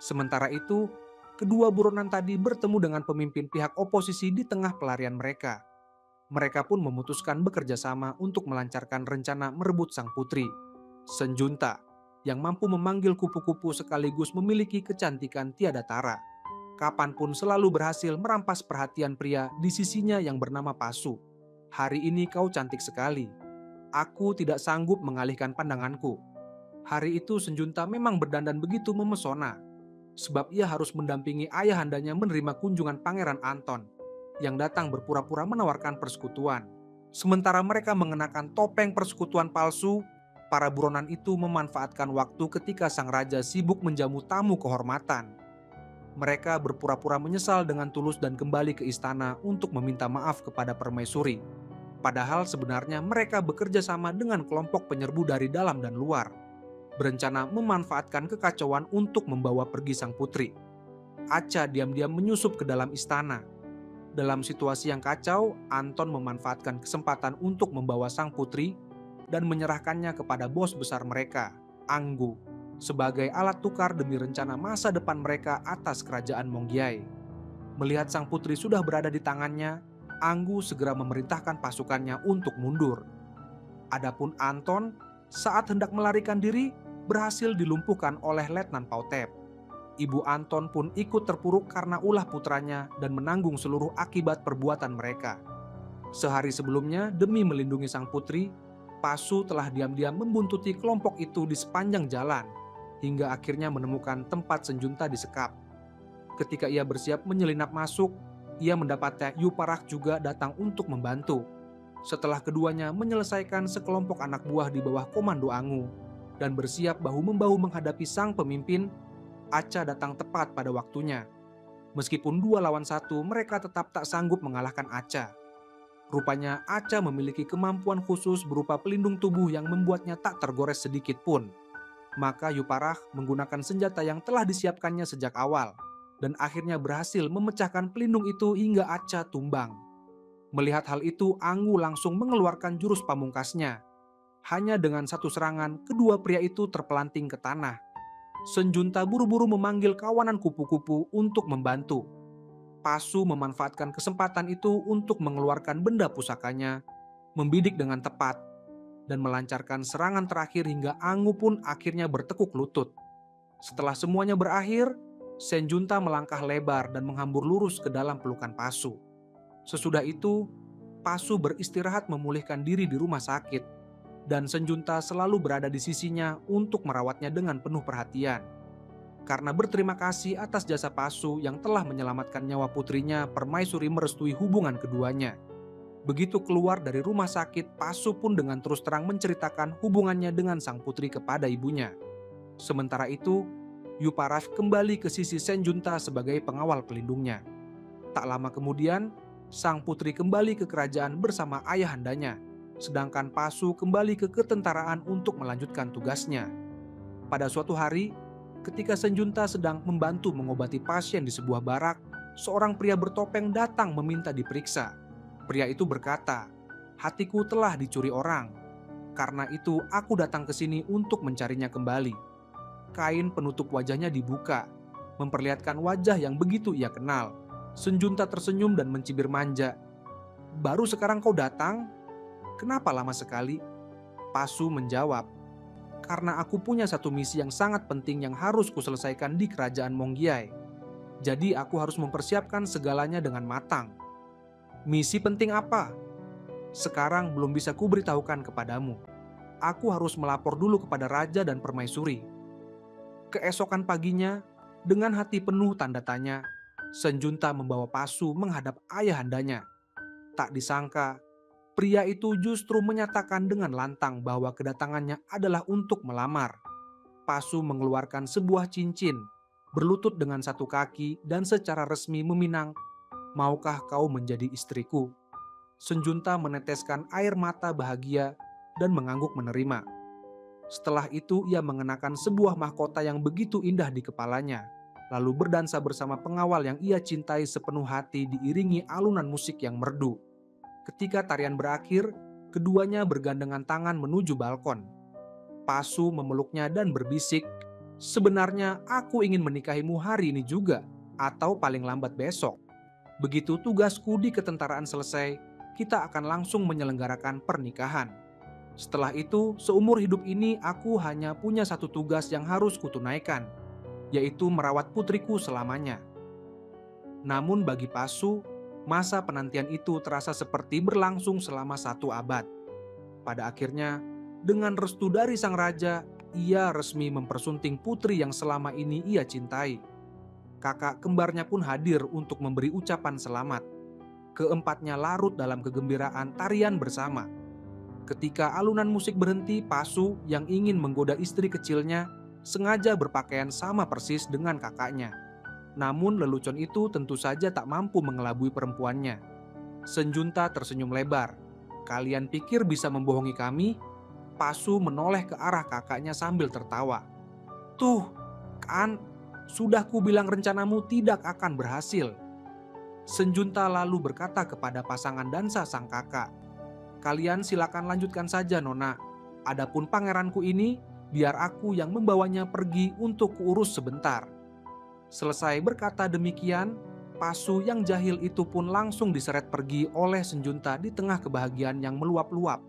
[SPEAKER 1] Sementara itu, kedua buronan tadi bertemu dengan pemimpin pihak oposisi di tengah pelarian mereka. Mereka pun memutuskan bekerja sama untuk melancarkan rencana merebut sang putri. Senjunta, yang mampu memanggil kupu-kupu sekaligus memiliki kecantikan tiada tara, kapanpun selalu berhasil merampas perhatian pria di sisinya yang bernama Pasu. Hari ini kau cantik sekali. Aku tidak sanggup mengalihkan pandanganku. Hari itu Senjunta memang berdandan begitu memesona, sebab ia harus mendampingi ayahandanya menerima kunjungan Pangeran Anton yang datang berpura-pura menawarkan persekutuan. Sementara mereka mengenakan topeng persekutuan palsu, para buronan itu memanfaatkan waktu ketika sang raja sibuk menjamu tamu kehormatan. Mereka berpura-pura menyesal dengan tulus dan kembali ke istana untuk meminta maaf kepada Permaisuri. Padahal sebenarnya mereka bekerja sama dengan kelompok penyerbu dari dalam dan luar, berencana memanfaatkan kekacauan untuk membawa pergi sang putri. Acha diam-diam menyusup ke dalam istana. Dalam situasi yang kacau, Anton memanfaatkan kesempatan untuk membawa sang putri dan menyerahkannya kepada bos besar mereka, Anggu, sebagai alat tukar demi rencana masa depan mereka atas kerajaan Monggyai. Melihat sang putri sudah berada di tangannya, Anggu segera memerintahkan pasukannya untuk mundur. Adapun Anton, saat hendak melarikan diri, berhasil dilumpuhkan oleh Letnan Pautep. Ibu Anton pun ikut terpuruk karena ulah putranya dan menanggung seluruh akibat perbuatan mereka. Sehari sebelumnya, demi melindungi sang putri, Pasu telah diam-diam membuntuti kelompok itu di sepanjang jalan, hingga akhirnya menemukan tempat Senjunta disekap. Ketika ia bersiap menyelinap masuk, ia mendapati Yuparak juga datang untuk membantu. Setelah keduanya menyelesaikan sekelompok anak buah di bawah komando Angu dan bersiap bahu-membahu menghadapi sang pemimpin, Aca datang tepat pada waktunya. Meskipun 2 lawan 1, mereka tetap tak sanggup mengalahkan Aca. Rupanya Aca memiliki kemampuan khusus berupa pelindung tubuh yang membuatnya tak tergores sedikit pun. Maka Yuparah menggunakan senjata yang telah disiapkannya sejak awal dan akhirnya berhasil memecahkan pelindung itu hingga Aca tumbang. Melihat hal itu, Angu langsung mengeluarkan jurus pamungkasnya. Hanya dengan satu serangan, kedua pria itu terpelanting ke tanah. Senjunta buru-buru memanggil kawanan kupu-kupu untuk membantu. Pasu memanfaatkan kesempatan itu untuk mengeluarkan benda pusakanya, membidik dengan tepat, dan melancarkan serangan terakhir hingga Angu pun akhirnya bertekuk lutut. Setelah semuanya berakhir, Senjunta melangkah lebar dan menghambur lurus ke dalam pelukan Pasu. Sesudah itu, Pasu beristirahat memulihkan diri di rumah sakit, dan Senjunta selalu berada di sisinya untuk merawatnya dengan penuh perhatian. Karena berterima kasih atas jasa Pasu yang telah menyelamatkan nyawa putrinya, Permaisuri merestui hubungan keduanya. Begitu keluar dari rumah sakit, Pasu pun dengan terus terang menceritakan hubungannya dengan sang putri kepada ibunya. Sementara itu, Yuparah kembali ke sisi Senjunta sebagai pengawal pelindungnya. Tak lama kemudian, sang putri kembali ke kerajaan bersama ayahandanya, sedangkan Pasu kembali ke ketentaraan untuk melanjutkan tugasnya. Pada suatu hari, ketika Senjunta sedang membantu mengobati pasien di sebuah barak, seorang pria bertopeng datang meminta diperiksa. Pria itu berkata, "Hatiku telah dicuri orang. Karena itu aku datang ke sini untuk mencarinya kembali." Kain penutup wajahnya dibuka, memperlihatkan wajah yang begitu ia kenal. Senjunta tersenyum dan mencibir manja. "Baru sekarang kau datang? Kenapa lama sekali?" Pasu menjawab, "Karena aku punya satu misi yang sangat penting yang harus kuselesaikan di kerajaan Monggiai. Jadi aku harus mempersiapkan segalanya dengan matang." "Misi penting apa?" "Sekarang belum bisa kuberitahukan kepadamu. Aku harus melapor dulu kepada raja dan permaisuri." Keesokan paginya, dengan hati penuh tanda tanya, Senjunta membawa Pasu menghadap ayahandanya. Tak disangka, pria itu justru menyatakan dengan lantang bahwa kedatangannya adalah untuk melamar. Pasu mengeluarkan sebuah cincin, berlutut dengan satu kaki dan secara resmi meminang, "Maukah kau menjadi istriku?" Senjunta meneteskan air mata bahagia dan mengangguk menerima. Setelah itu ia mengenakan sebuah mahkota yang begitu indah di kepalanya, lalu berdansa bersama pengawal yang ia cintai sepenuh hati diiringi alunan musik yang merdu. Ketika tarian berakhir, keduanya bergandengan tangan menuju balkon. Pasu memeluknya dan berbisik, "Sebenarnya aku ingin menikahimu hari ini juga, atau paling lambat besok. Begitu tugasku di ketentaraan selesai, kita akan langsung menyelenggarakan pernikahan. Setelah itu, seumur hidup ini aku hanya punya satu tugas yang harus kutunaikan, yaitu merawat putriku selamanya." Namun bagi Pasu, masa penantian itu terasa seperti berlangsung selama 1 abad. Pada akhirnya, dengan restu dari sang raja, ia resmi mempersunting putri yang selama ini ia cintai. Kakak kembarnya pun hadir untuk memberi ucapan selamat. Keempatnya larut dalam kegembiraan tarian bersama. Ketika alunan musik berhenti, Pasu yang ingin menggoda istri kecilnya sengaja berpakaian sama persis dengan kakaknya. Namun lelucon itu tentu saja tak mampu mengelabui perempuannya. Senjunta tersenyum lebar. "Kalian pikir bisa membohongi kami?" Pasu menoleh ke arah kakaknya sambil tertawa. "Tuh, kan, sudah kubilang rencanamu tidak akan berhasil." Senjunta lalu berkata kepada pasangan dansa sang kakak, "Kalian silakan lanjutkan saja, Nona. Adapun pangeranku ini, biar aku yang membawanya pergi untuk kuurus sebentar." Selesai berkata demikian, Pasu yang jahil itu pun langsung diseret pergi oleh Senjunta di tengah kebahagiaan yang meluap-luap.